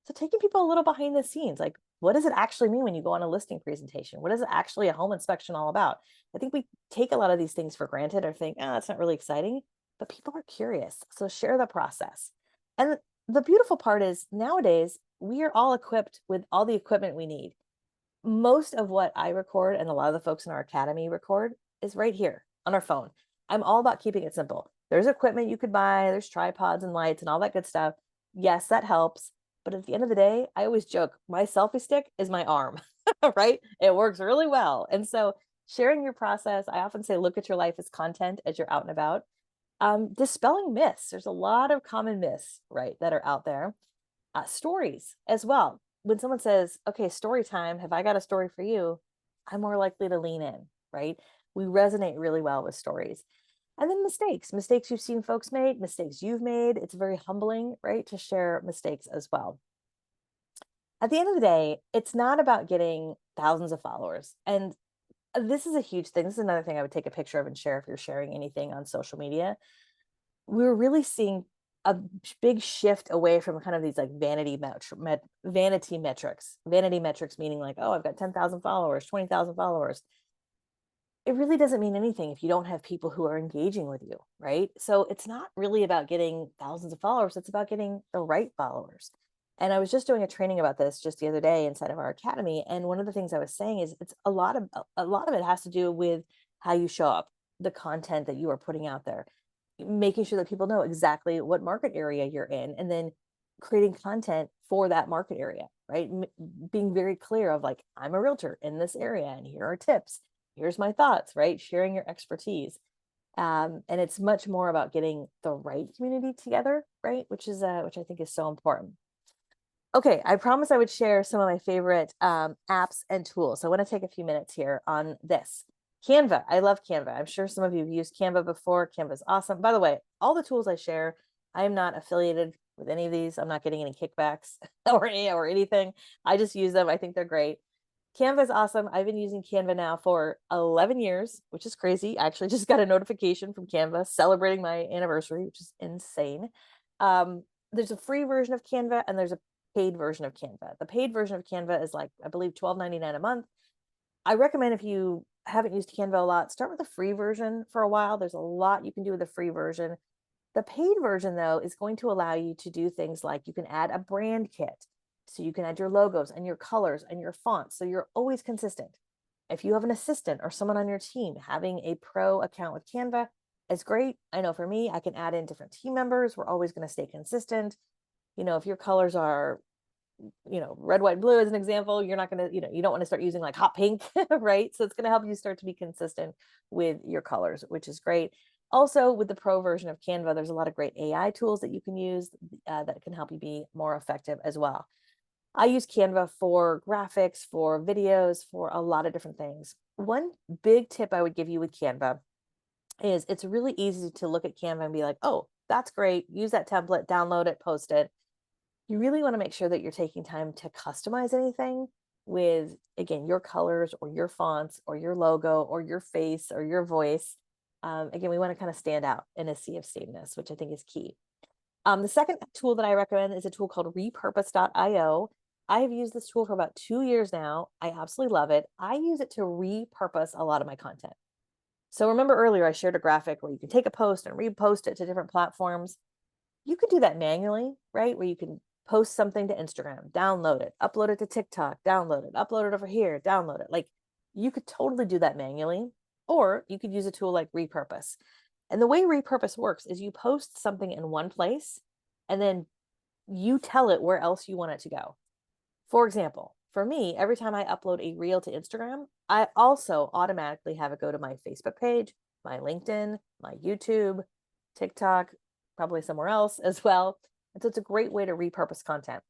So taking people a little behind the scenes, like what does it actually mean when you go on a listing presentation? What is it actually a home inspection all about? I think we take a lot of these things for granted or think, that's not really exciting, but people are curious. So share the process. And the beautiful part is nowadays we are all equipped with all the equipment we need. Most of what I record and a lot of the folks in our academy record is right here on our phone. I'm all about keeping it simple. There's equipment you could buy, there's tripods and lights and all that good stuff. Yes, that helps. But at the end of the day, I always joke, my selfie stick is my arm, right? It works really well. And so sharing your process, I often say, look at your life as content as you're out and about. Dispelling myths. There's a lot of common myths, right, that are out there. Stories as well. When someone says, okay, story time, have I got a story for you? I'm more likely to lean in, right? We resonate really well with stories. And then mistakes you've seen folks make, mistakes you've made. It's very humbling, right, to share mistakes as well. At the end of the day, it's not about getting thousands of followers. And this is a huge thing. This is another thing I would take a picture of and share if you're sharing anything on social media. We're really seeing a big shift away from kind of these like vanity metrics. Vanity metrics meaning like, oh, I've got 10,000 followers, 20,000 followers. It really doesn't mean anything if you don't have people who are engaging with you, right? So it's not really about getting thousands of followers. It's about getting the right followers. And I was just doing a training about this just the other day inside of our academy. And one of the things I was saying is it's a lot of it has to do with how you show up, the content that you are putting out there, making sure that people know exactly what market area you're in, and then creating content for that market area, right? Being very clear of like, I'm a realtor in this area and here are tips. Here's my thoughts, right? Sharing your expertise. And it's much more about getting the right community together, right? Which I think is so important. Okay, I promised I would share some of my favorite apps and tools. So I want to take a few minutes here on this. Canva. I love Canva. I'm sure some of you have used Canva before. Canva is awesome. By the way, all the tools I share, I am not affiliated with any of these. I'm not getting any kickbacks or anything. I just use them. I think they're great. Canva is awesome. I've been using Canva now for 11 years, which is crazy. I actually just got a notification from Canva celebrating my anniversary, which is insane. There's a free version of Canva and there's a paid version of Canva. The paid version of Canva is like, I believe, $12.99 a month. I recommend, if you haven't used Canva a lot, start with the free version for a while. There's a lot you can do with the free version. The paid version, though, is going to allow you to do things like you can add a brand kit. So you can add your logos and your colors and your fonts. So you're always consistent. If you have an assistant or someone on your team, having a pro account with Canva is great. I know for me, I can add in different team members. We're always going to stay consistent. If your colors are, red, white, blue as an example, you're not going to, you don't want to start using like hot pink, right? So it's going to help you start to be consistent with your colors, which is great. Also, with the pro version of Canva, there's a lot of great AI tools that you can use that can help you be more effective as well. I use Canva for graphics, for videos, for a lot of different things. One big tip I would give you with Canva is it's really easy to look at Canva and be like, oh, that's great. Use that template, download it, post it. You really want to make sure that you're taking time to customize anything with, again, your colors or your fonts or your logo or your face or your voice. Again, we want to kind of stand out in a sea of sameness, which I think is key. The second tool that I recommend is a tool called repurpose.io. I have used this tool for about 2 years now. I absolutely love it. I use it to repurpose a lot of my content. So remember earlier, I shared a graphic where you can take a post and repost it to different platforms. You could do that manually, right? Where you can post something to Instagram, download it, upload it to TikTok, download it, upload it over here, download it. Like, you could totally do that manually, or you could use a tool like Repurpose. And the way Repurpose works is you post something in one place and then you tell it where else you want it to go. For example, for me, every time I upload a reel to Instagram, I also automatically have it go to my Facebook page, my LinkedIn, my YouTube, TikTok, probably somewhere else as well. And so it's a great way to repurpose content.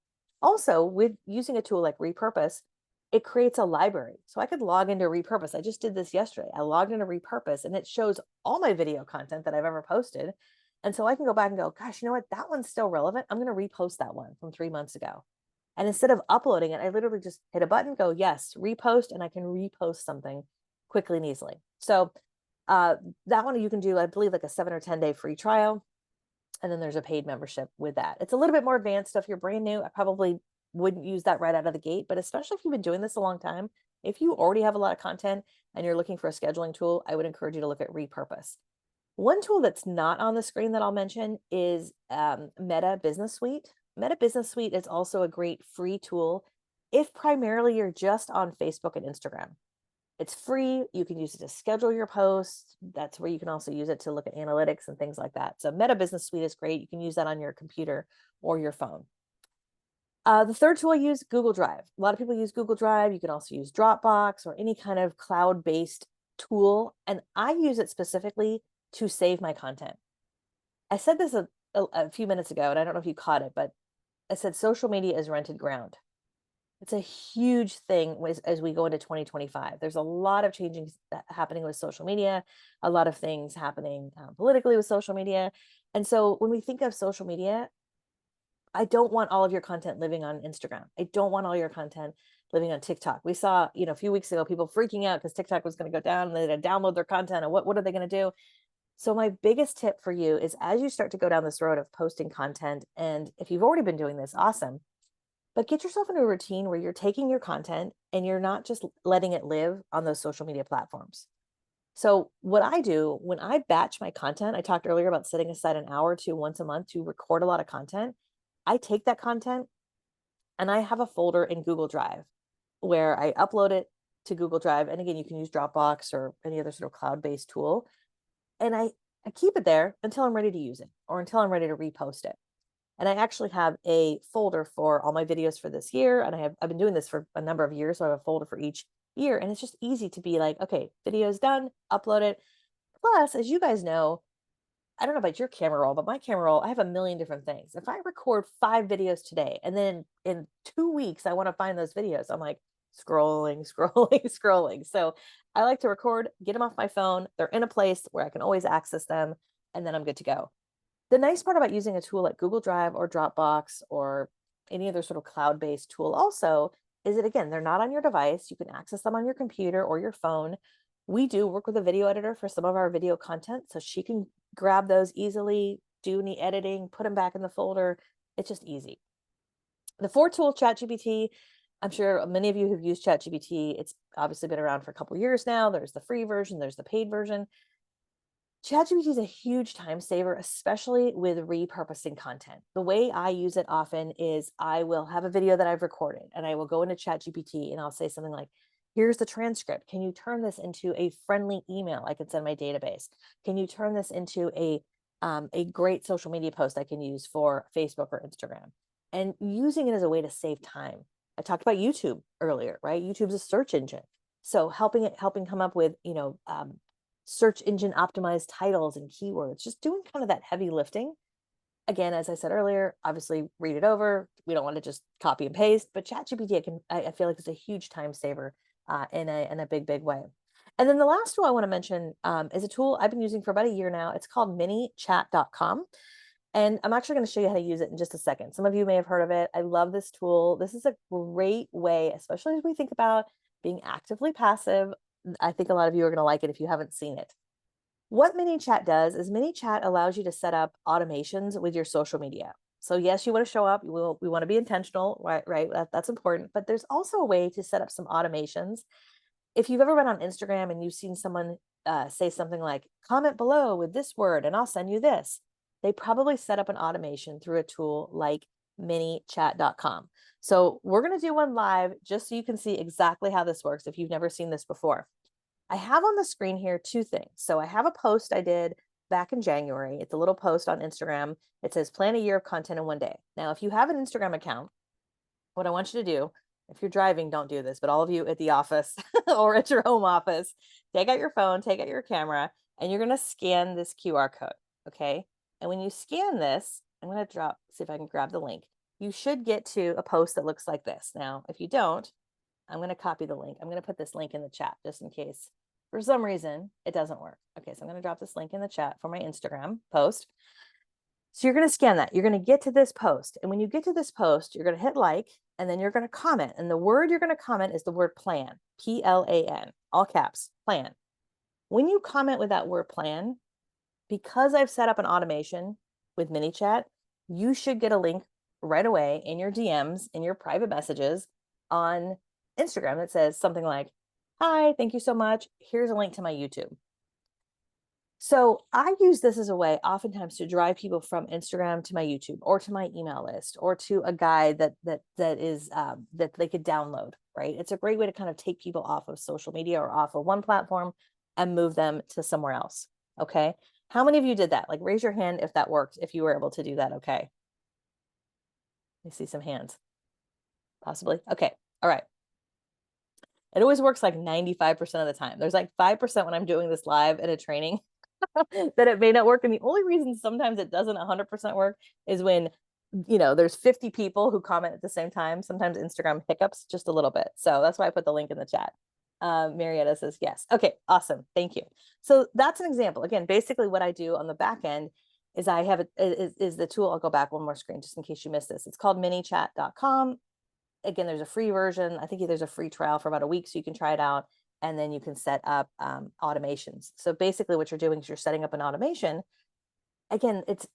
Also, with using a tool like Repurpose, it creates a library. So I could log into Repurpose. I just did this yesterday. I logged into Repurpose and it shows all my video content that I've ever posted. And so I can go back and go, gosh, you know what? That one's still relevant. I'm going to repost that one from 3 months ago. And instead of uploading it, I literally just hit a button, go, yes, repost, and I can repost something quickly and easily. So that one you can do, I believe, like a 7 or 10 day free trial. And then there's a paid membership with that. It's a little bit more advanced. If you're brand new, I probably wouldn't use that right out of the gate, but especially if you've been doing this a long time, if you already have a lot of content and you're looking for a scheduling tool, I would encourage you to look at Repurpose. One tool that's not on the screen that I'll mention is Meta Business Suite. Meta Business Suite is also a great free tool if primarily you're just on Facebook and Instagram. It's free. You can use it to schedule your posts. That's where you can also use it to look at analytics and things like that. So Meta Business Suite is great. You can use that on your computer or your phone. The third tool I use, Google Drive. A lot of people use Google Drive. You can also use Dropbox or any kind of cloud-based tool. And I use it specifically to save my content. I said this a few minutes ago, and I don't know if you caught it, but I said social media is rented ground. It's a huge thing as we go into 2025. There's a lot of changing happening with social media, a lot of things happening politically with social media. And so when we think of social media, I don't want all of your content living on Instagram. I don't want all your content living on TikTok. We saw, a few weeks ago, people freaking out because TikTok was going to go down and they had to download their content. And what are they going to do? So my biggest tip for you is, as you start to go down this road of posting content, and if you've already been doing this, awesome, but get yourself into a routine where you're taking your content and you're not just letting it live on those social media platforms. So what I do when I batch my content, I talked earlier about setting aside an hour or two once a month to record a lot of content. I take that content and I have a folder in Google Drive where I upload it to Google Drive. And again, you can use Dropbox or any other sort of cloud-based tool. And I keep it there until I'm ready to use it or until I'm ready to repost it. And I actually have a folder for all my videos for this year. And I've been doing this for a number of years. So I have a folder for each year. And it's just easy to be like, okay, video's done, upload it. Plus, as you guys know, I don't know about your camera roll, but my camera roll, I have a million different things. If I record 5 videos today, and then in 2 weeks, I want to find those videos, I'm like scrolling, scrolling. So I like to record, get them off my phone. They're in a place where I can always access them, and then I'm good to go. The nice part about using a tool like Google Drive or Dropbox or any other sort of cloud-based tool also is that, again, they're not on your device. You can access them on your computer or your phone. We do work with a video editor for some of our video content, so she can grab those easily, do any editing, put them back in the folder. It's just easy. The 4 tool ChatGPT, I'm sure many of you have used ChatGPT. It's obviously been around for a couple of years now. There's the free version, there's the paid version. ChatGPT is a huge time saver, especially with repurposing content. The way I use it often is I will have a video that I've recorded and I will go into ChatGPT and I'll say something like, here's the transcript. Can you turn this into a friendly email I can send my database? Can you turn this into a great social media post I can use for Facebook or Instagram? And using it as a way to save time. I talked about YouTube earlier, right? YouTube's a search engine. So helping come up with, search engine optimized titles and keywords, just doing kind of that heavy lifting. Again, as I said earlier, obviously read it over. We don't want to just copy and paste, but ChatGPT, I feel like it's a huge time saver in a big way. And then the last tool I want to mention is a tool I've been using for about a year now. It's called minichat.com. And I'm actually going to show you how to use it in just a second. Some of you may have heard of it. I love this tool. This is a great way, especially as we think about being actively passive. I think a lot of you are going to like it if you haven't seen it. What MiniChat does is MiniChat allows you to set up automations with your social media. So yes, you want to show up. We want to be intentional, right? That's important. But there's also a way to set up some automations. If you've ever been on Instagram and you've seen someone say something like, comment below with this word and I'll send you this, they probably set up an automation through a tool like minichat.com. So we're going to do one live just so you can see exactly how this works if you've never seen this before. I have on the screen here 2 things. So I have a post I did back in January. It's a little post on Instagram. It says plan a year of content in 1 day. Now, if you have an Instagram account, what I want you to do, if you're driving, don't do this, but all of you at the office or at your home office, take out your phone, take out your camera, and you're going to scan this QR code. Okay. And when you scan this, I'm going to see if I can grab the link. You should get to a post that looks like this. Now, if you don't, I'm going to copy the link. I'm going to put this link in the chat just in case for some reason it doesn't work. Okay, so I'm going to drop this link in the chat for my Instagram post. So you're going to scan that. You're going to get to this post. And when you get to this post, you're going to hit like, and then you're going to comment. And the word you're going to comment is the word plan, P-L-A-N, all caps, plan. When you comment with that word plan, because I've set up an automation with MiniChat, you should get a link right away in your DMs, in your private messages on Instagram that says something like, hi, thank you so much. Here's a link to my YouTube. So I use this as a way oftentimes to drive people from Instagram to my YouTube or to my email list or to a guide that they could download, right? It's a great way to kind of take people off of social media or off of one platform and move them to somewhere else. Okay. How many of you did that? Like raise your hand if that worked, if you were able to do that. Okay. I see some hands. Possibly. Okay. All right. It always works like 95% of the time. There's like 5% when I'm doing this live in a training that it may not work. And the only reason sometimes it doesn't 100% work is when, there's 50 people who comment at the same time. Sometimes Instagram hiccups just a little bit. So that's why I put the link in the chat. Marietta says yes. Okay, awesome. Thank you. So that's an example. Again, basically what I do on the back end is I have is the tool. I'll go back one more screen just in case you missed this. It's called minichat.com. Again, there's a free version. I think there's a free trial for about a week, so you can try it out. And then you can set up automations. So basically what you're doing is you're setting up an automation. Again, it's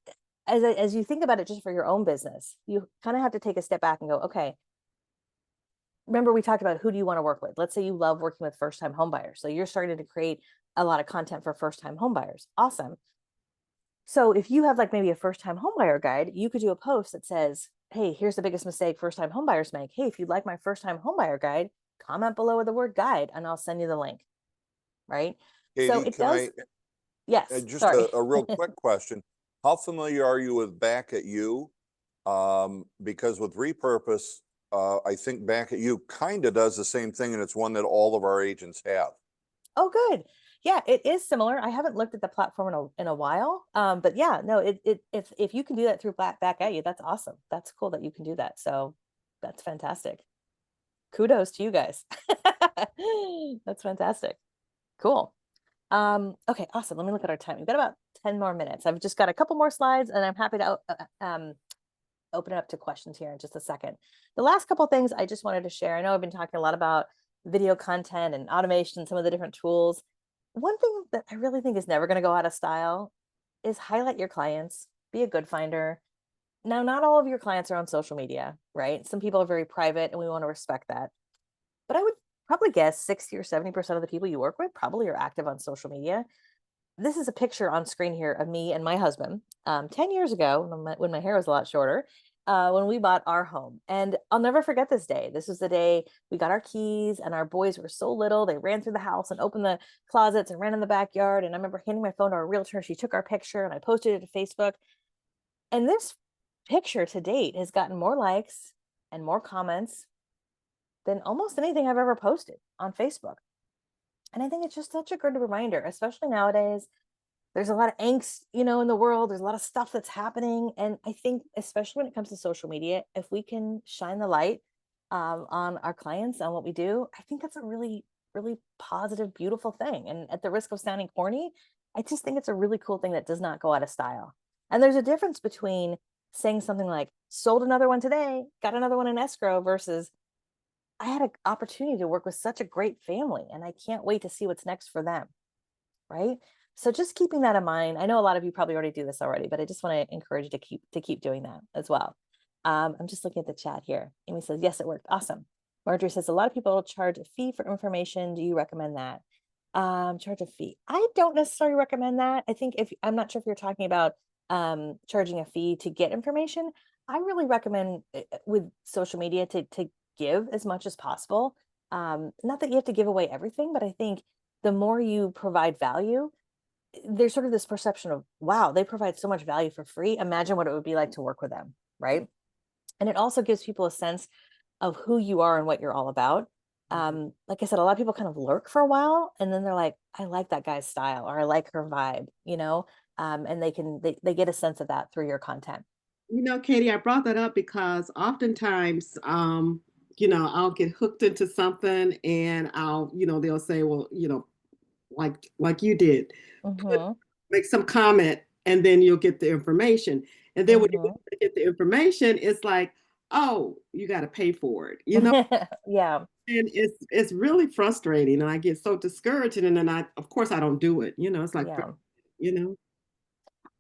as you think about it just for your own business, you kind of have to take a step back and go, okay, remember we talked about who do you want to work with? Let's say you love working with first-time homebuyers. So you're starting to create a lot of content for first-time homebuyers. Awesome. So if you have like maybe a first-time homebuyer guide, you could do a post that says, hey, here's the biggest mistake first-time homebuyers make. Hey, if you'd like my first-time homebuyer guide, comment below with the word guide and I'll send you the link. Right. Katie, so it does. Yes. Just sorry. a real quick question. How familiar are you with Back at You? Because with Repurpose, I think Back at You kind of does the same thing, and it's one that all of our agents have. Oh, good. Yeah, it is similar. I haven't looked at the platform in a while. But yeah, no, if you can do that through Back at You, that's awesome. That's cool that you can do that. So that's fantastic. Kudos to you guys. That's fantastic. Cool. Okay, awesome. Let me look at our time. We've got about 10 more minutes. I've just got a couple more slides and I'm happy to open it up to questions here in just a second. The last couple of things I just wanted to share. I know I've been talking a lot about video content and automation, some of the different tools. One thing that I really think is never going to go out of style is highlight your clients, be a good finder. Now, not all of your clients are on social media, right? Some people are very private and we want to respect that. But I would probably guess 60 or 70% of the people you work with probably are active on social media. This is a picture on screen here of me and my husband 10 years ago when my hair was a lot shorter, when we bought our home. And I'll never forget this day. This was the day we got our keys and our boys were so little. They ran through the house and opened the closets and ran in the backyard. And I remember handing my phone to our realtor. She took our picture and I posted it to Facebook. And this picture to date has gotten more likes and more comments than almost anything I've ever posted on Facebook. And I think it's just such a good reminder, especially nowadays. There's a lot of angst, in the world. There's a lot of stuff that's happening. And I think, especially when it comes to social media, if we can shine the light on our clients, on what we do, I think that's a really, really positive, beautiful thing. And at the risk of sounding corny, I just think it's a really cool thing that does not go out of style. And there's a difference between saying something like, sold another one today, got another one in escrow, versus I had an opportunity to work with such a great family and I can't wait to see what's next for them. Right. So just keeping that in mind. I know a lot of you probably already do this already, but I just want to encourage you to keep doing that as well. I'm just looking at the chat here. Amy says, yes, it worked. Awesome. Marjorie says, a lot of people charge a fee for information. Do you recommend that? Charge a fee. I don't necessarily recommend that. I think I'm not sure if you're talking about charging a fee to get information. I really recommend with social media to give as much as possible. Not that you have to give away everything, but I think the more you provide value, there's sort of this perception of, wow, they provide so much value for free. Imagine what it would be like to work with them, right? And it also gives people a sense of who you are and what you're all about. Like I said, a lot of people kind of lurk for a while and then they're like, I like that guy's style or I like her vibe, and they get a sense of that through your content. Katie, I brought that up because oftentimes, I'll get hooked into something and they'll say, well, like you did, put, Mm-hmm. make some comment and then you'll get the information. And then when you Mm-hmm. get the information, it's like, oh, you got to pay for it, Yeah. and it's really frustrating. And I get so discouraged. And then of course, I don't do it. It's like, Yeah. you know,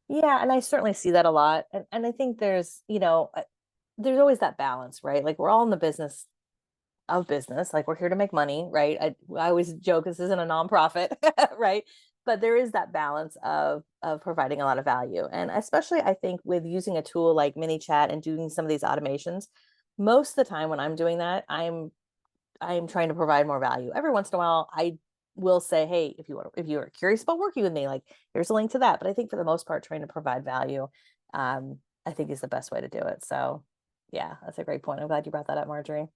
Yeah. And I certainly see that a lot. And I think there's always that balance, right? Like we're all in the business of business. Like we're here to make money, right? I always joke this isn't a nonprofit, right? But there is that balance of providing a lot of value. And especially I think with using a tool like ManyChat and doing some of these automations, most of the time when I'm doing that, I'm trying to provide more value. Every once in a while, I will say, hey, if you are curious about working with me, like here's a link to that. But I think for the most part, trying to provide value, I think is the best way to do it. So yeah, that's a great point. I'm glad you brought that up, Marjorie.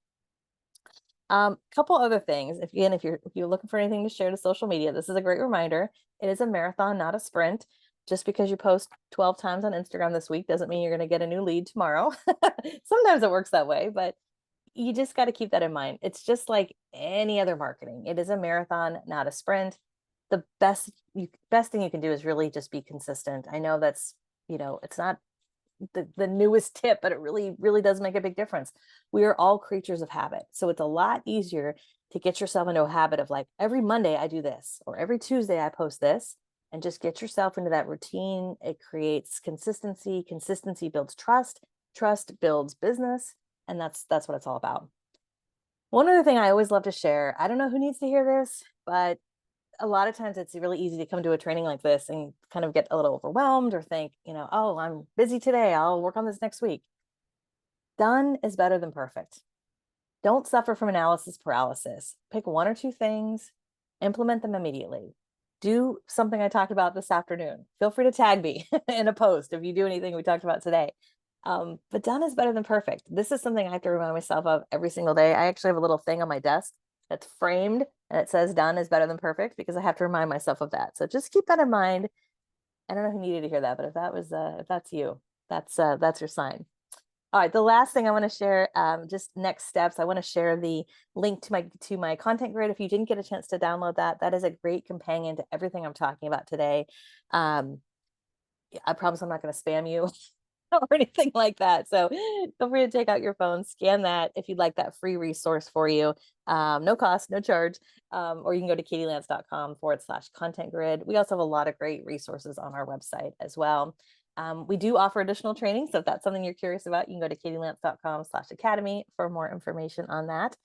Couple other things. If you're looking for anything to share to social media, this is a great reminder. It is a marathon, not a sprint. Just because you post 12 times on Instagram this week doesn't mean you're going to get a new lead tomorrow. Sometimes it works that way, but you just got to keep that in mind. It's just like any other marketing. It is a marathon, not a sprint. The best thing you can do is really just be consistent. I know that's, it's not the newest tip, but it really, really does make a big difference. We are all creatures of habit. So it's a lot easier to get yourself into a habit of like, every Monday I do this, or every Tuesday I post this, and just get yourself into that routine. It creates consistency. Consistency builds trust. Trust builds business. And that's what it's all about. One other thing I always love to share, I don't know who needs to hear this, but a lot of times it's really easy to come to a training like this and kind of get a little overwhelmed or think, oh, I'm busy today. I'll work on this next week. Done is better than perfect. Don't suffer from analysis paralysis. Pick one or two things, implement them immediately. Do something I talked about this afternoon. Feel free to tag me in a post if you do anything we talked about today. But done is better than perfect. This is something I have to remind myself of every single day. I actually have a little thing on my desk that's framed and it says done is better than perfect because I have to remind myself of that. So just keep that in mind. I don't know who needed to hear that, but if that's you, that's your sign. All right, the last thing I want to share, just next steps. I want to share the link to my content grid. If you didn't get a chance to download that, that is a great companion to everything I'm talking about today. I promise I'm not going to spam you or anything like that. So feel free to take out your phone, scan that if you'd like that free resource for you. No cost, no charge. Or you can go to katielance.com/content grid. We also have a lot of great resources on our website as well. We do offer additional training. So if that's something you're curious about, you can go to katielance.com/academy for more information on that.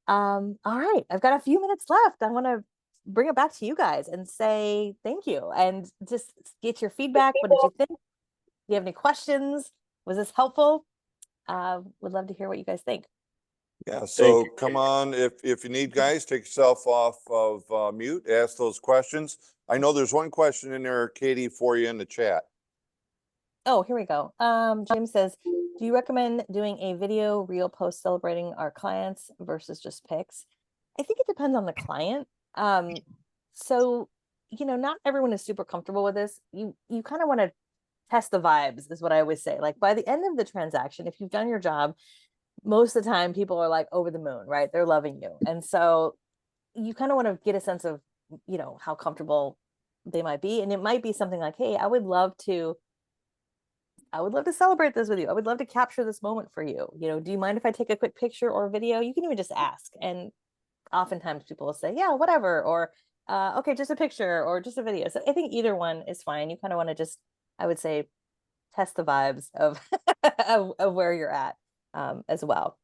All right, I've got a few minutes left. I want to bring it back to you guys and say thank you and just get your feedback. What did you think? Do you have any questions? Was this helpful? Would love to hear what you guys think. Yeah, so you, come Katie. on, if you need, guys, take yourself off of mute, ask those questions. I know there's one question in there, Katie, for you in the chat. Oh, here we go. James says, do you recommend doing a video reel post celebrating our clients versus just pics? I think it depends on the client. So, not everyone is super comfortable with this. You kind of want to test the vibes is what I always say. Like by the end of the transaction, if you've done your job, most of the time people are like over the moon, right? They're loving you. And so you kind of want to get a sense of, how comfortable they might be. And it might be something like, hey, I would love to celebrate this with you. I would love to capture this moment for you. Do you mind if I take a quick picture or video? You can even just ask. And oftentimes people will say, yeah, whatever. Or, okay, just a picture or just a video. So I think either one is fine. You kind of want to just, I would say, test the vibes of, of where you're at as well.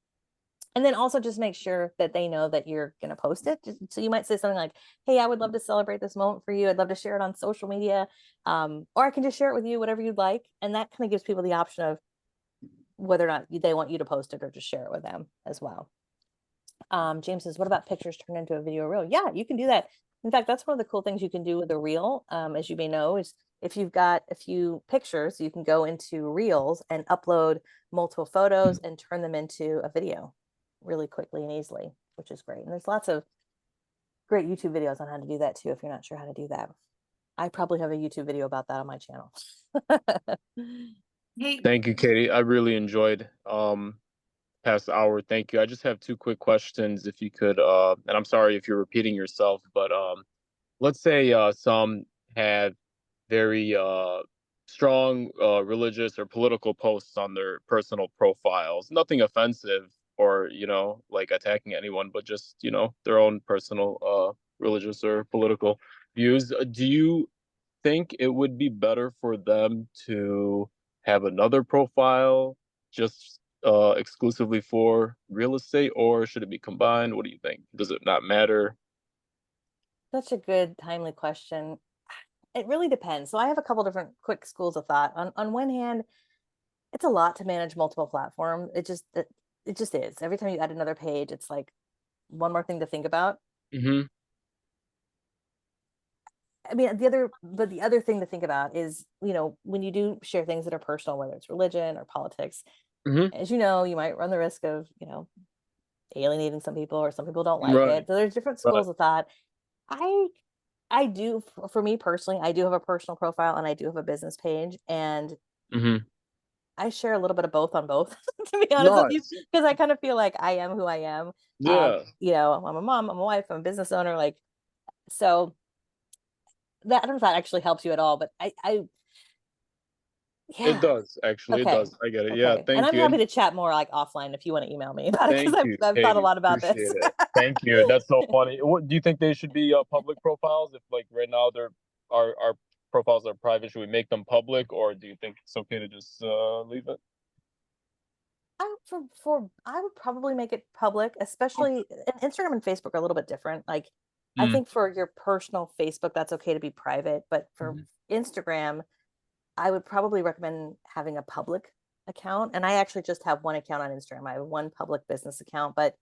And then also just make sure that they know that you're going to post it. So you might say something like, hey, I would love to celebrate this moment for you. I'd love to share it on social media. Or I can just share it with you, whatever you'd like. And that kind of gives people the option of whether or not they want you to post it or just share it with them as well. James says, what about pictures turned into a video reel? Yeah, you can do that. In fact, that's one of the cool things you can do with a reel, as you may know, is if you've got a few pictures, you can go into Reels and upload multiple photos and turn them into a video really quickly and easily, which is great. And there's lots of great YouTube videos on how to do that too, if you're not sure how to do that. I probably have a YouTube video about that on my channel. Hey, Thank you, Katie. I really enjoyed past hour. Thank you. I just have two quick questions, if you could. And I'm sorry if you're repeating yourself, but let's say some have very strong religious or political posts on their personal profiles. Nothing offensive or like attacking anyone, but just their own personal religious or political views. Do you think it would be better for them to have another profile just exclusively for real estate, or should it be combined? What do you think? Does it not matter? Such a good, timely question. It really depends. So I have a couple different quick schools of thought. On one hand, it's a lot to manage multiple platforms. It just is. Every time you add another page, it's like one more thing to think about. Mm-hmm. I mean, the other thing to think about is, when you do share things that are personal, whether it's religion or politics, Mm-hmm. as you know, you might run the risk of, alienating some people, or some people don't like Right. it. So there's different Right. schools of thought. I do, for me personally, I do have a personal profile and I do have a business page, and Mm-hmm. I share a little bit of both on both, to be honest with you, Nice. because I kind of feel like I am who I am. Yeah. I'm a mom, I'm a wife, I'm a business owner, so that, I don't know if that actually helps you at all, but It yeah. does, actually. It Okay. does. I get it. Yeah, And thank I'm you. happy to chat more offline if you want to email me about it, because Thank you, I've thought a Katie. lot about this. Appreciate it. Thank you. That's so funny. What do you think they should be public profiles? If like right now our profiles are private, should we make them public, or do you think it's okay to just leave it? I would probably make it public, especially Instagram and Facebook are a little bit different. Like, I think for your personal Facebook, that's okay to be private, but for Instagram, I would probably recommend having a public account. And I actually just have one account on Instagram. I have one public business account, but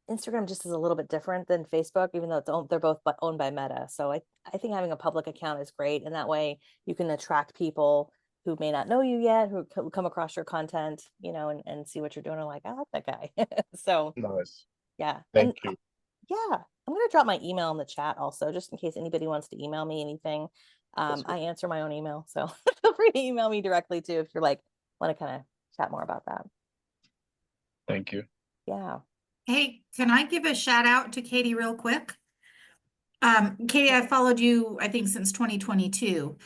Instagram just is a little bit different than Facebook, even though they're both owned by Meta. So I think having a public account is great. And that way you can attract people who may not know you yet, who come across your content, and see what you're doing. And like, I like that guy. So Nice. yeah. Thank you. Yeah, I'm going to drop my email in the chat also, just in case anybody wants to email me anything. That's I answer my own email, so feel free to email me directly too if you're like, want to kind of chat more about that. Thank you. Yeah. Hey, can I give a shout out to Katie real quick? Katie, I followed you, I think, since 2022,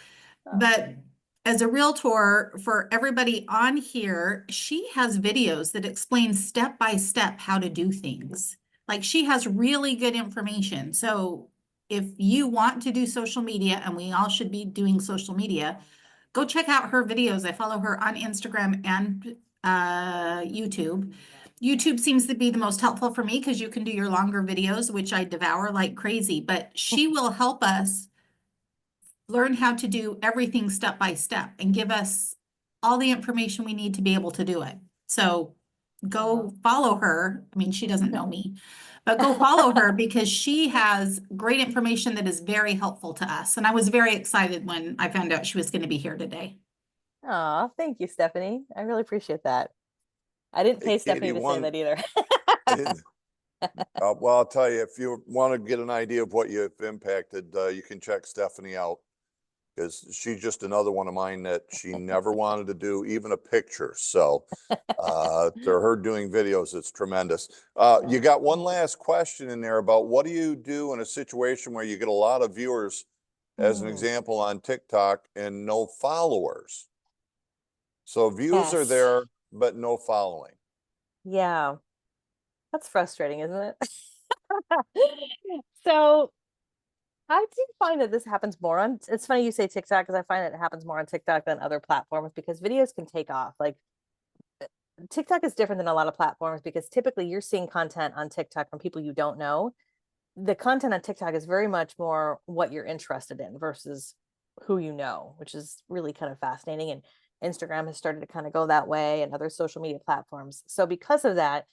but as a realtor for everybody on here, she has videos that explain step by step how to do things. Like she has really good information. So if you want to do social media, and we all should be doing social media, go check out her videos. I follow her on Instagram and YouTube. YouTube seems to be the most helpful for me because you can do your longer videos, which I devour like crazy, but she will help us learn how to do everything step by step and give us all the information we need to be able to do it. So go follow her. I mean, she doesn't know me, but go follow her because she has great information that is very helpful to us. And I was very excited when I found out she was going to be here today. Aw, thank you, Stephanie. I really appreciate that. I didn't Hey, pay Stephanie Katie, to say one- that either. Well, I'll tell you, if you want to get an idea of what you've impacted, you can check Stephanie out. Because she's just another one of mine that she never wanted to do even a picture. So to her doing videos, it's tremendous. You got one last question in there about what do you do in a situation where you get a lot of viewers, as an example, on TikTok and no followers? So views are Yes. there, but no following. Yeah, that's frustrating, isn't it? So I do find that this happens more on, it's funny you say TikTok because I find that it happens more on TikTok than other platforms because videos can take off. Like TikTok is different than a lot of platforms because typically you're seeing content on TikTok from people you don't know. The content on TikTok is very much more what you're interested in versus who you know, which is really kind of fascinating. And Instagram has started to kind of go that way and other social media platforms. So because of that,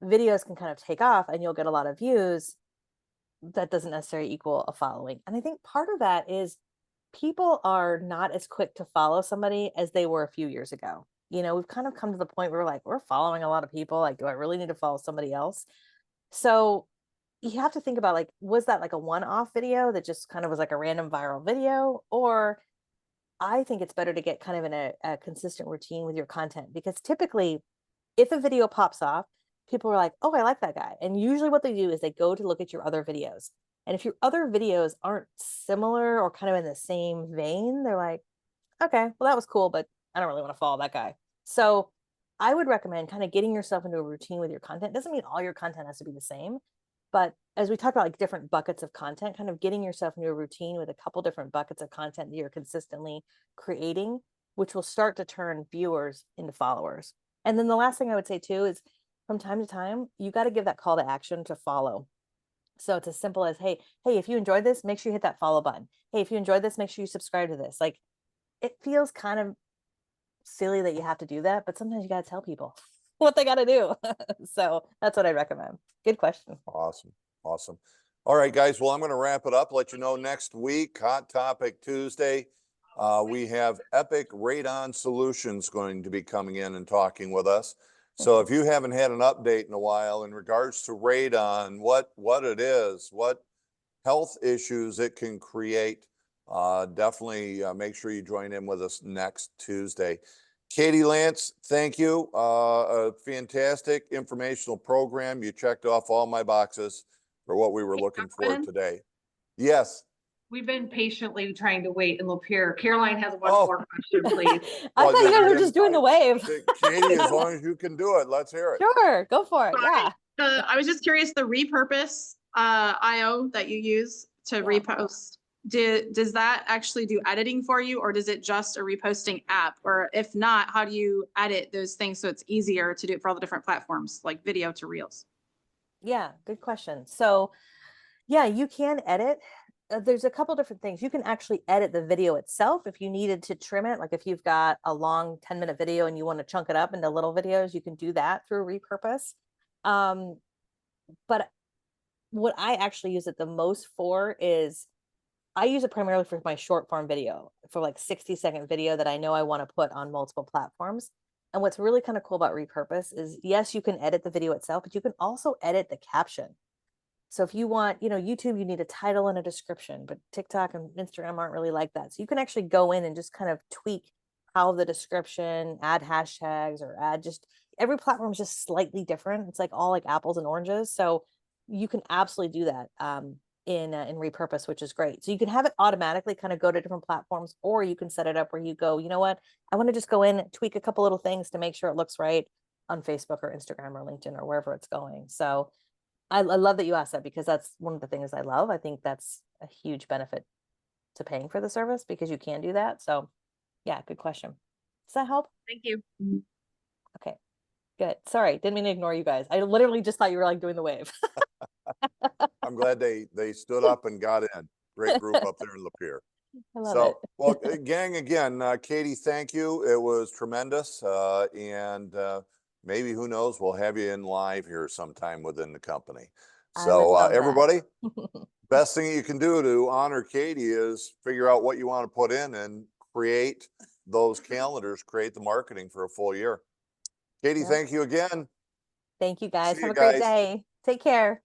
videos can kind of take off and you'll get a lot of views. That doesn't necessarily equal a following. And I think part of that is people are not as quick to follow somebody as they were a few years ago. You know, we've kind of come to the point where we're like, we're following a lot of people. Like, do I really need to follow somebody else? So you have to think about like, was that like a one-off video that just kind of was like a random viral video? Or I think it's better to get kind of in a consistent routine with your content because typically if a video pops off, people are like, oh, I like that guy. And usually what they do is they go to look at your other videos. And if your other videos aren't similar or kind of in the same vein, they're like, okay, well, that was cool, but I don't really want to follow that guy. So I would recommend kind of getting yourself into a routine with your content. It doesn't mean all your content has to be the same, but as we talk about like different buckets of content, kind of getting yourself into a routine with a couple different buckets of content that you're consistently creating, which will start to turn viewers into followers. And then the last thing I would say too is from time to time, you got to give that call to action to follow. So it's as simple as, hey, if you enjoyed this, make sure you hit that follow button. Hey, if you enjoyed this, make sure you subscribe to this. Like it feels kind of silly that you have to do that, but sometimes you got to tell people what they got to do. So that's what I recommend. Good question. Awesome. Awesome. All right, guys. Well, I'm going to wrap it up. Let you know next week, Hot Topic Tuesday. We have Epic Radon Solutions going to be coming in and talking with us. So if you haven't had an update in a while in regards to radon, what it is, what health issues it can create, definitely make sure you join in with us next Tuesday. Katie Lance, thank you. A fantastic informational program. You checked off all my boxes for what we were looking for Carolyn? today. Yes. We've been patiently trying to wait in Lapeer. Caroline has one Oh. more question, please. I Well, thought you guys were then just doing the wave. Katie, as long as you can do it, let's hear it. Sure, go for it. Yeah. I was just curious, the repurpose IO that you use to Yeah. repost, does that actually do editing for you, or does it just a reposting app? Or if not, how do you edit those things so it's easier to do it for all the different platforms, like video to reels? Yeah, good question. So yeah, you can edit. There's a couple different things. You can actually edit the video itself if you needed to trim it. Like if you've got a long 10-minute video and you want to chunk it up into little videos, you can do that through repurpose. But what I actually use it the most for is I use it primarily for my short form video, for like 60-second video that I know I want to put on multiple platforms. And what's really kind of cool about repurpose is, yes, you can edit the video itself, but you can also edit the caption. So if you want, YouTube, you need a title and a description, but TikTok and Instagram aren't really like that. So you can actually go in and just kind of tweak how the description, add hashtags or add just every platform is just slightly different. It's like all like apples and oranges. So you can absolutely do that in repurpose, which is great. So you can have it automatically kind of go to different platforms, or you can set it up where you go, you know what, I want to just go in, tweak a couple little things to make sure it looks right on Facebook or Instagram or LinkedIn or wherever it's going. So I love that you asked that, because that's one of the things I love. I think that's a huge benefit to paying for the service, because you can do that. So yeah, good question. Does that help? Thank you. Okay, good. Sorry, didn't mean to ignore you guys. I literally just thought you were like doing the wave. I'm glad they stood up and got in. Great group up there in Lapeer. I love So, it. well, gang, again, Katie, thank you. It was tremendous. And maybe, who knows, we'll have you in live here sometime within the company. I would So love that. everybody, best thing you can do to honor Katie is figure out what you want to put in and create those calendars, create the marketing for a full year. Katie, Yep. thank you again. Thank you guys. See Have you a great guys. day. Take care.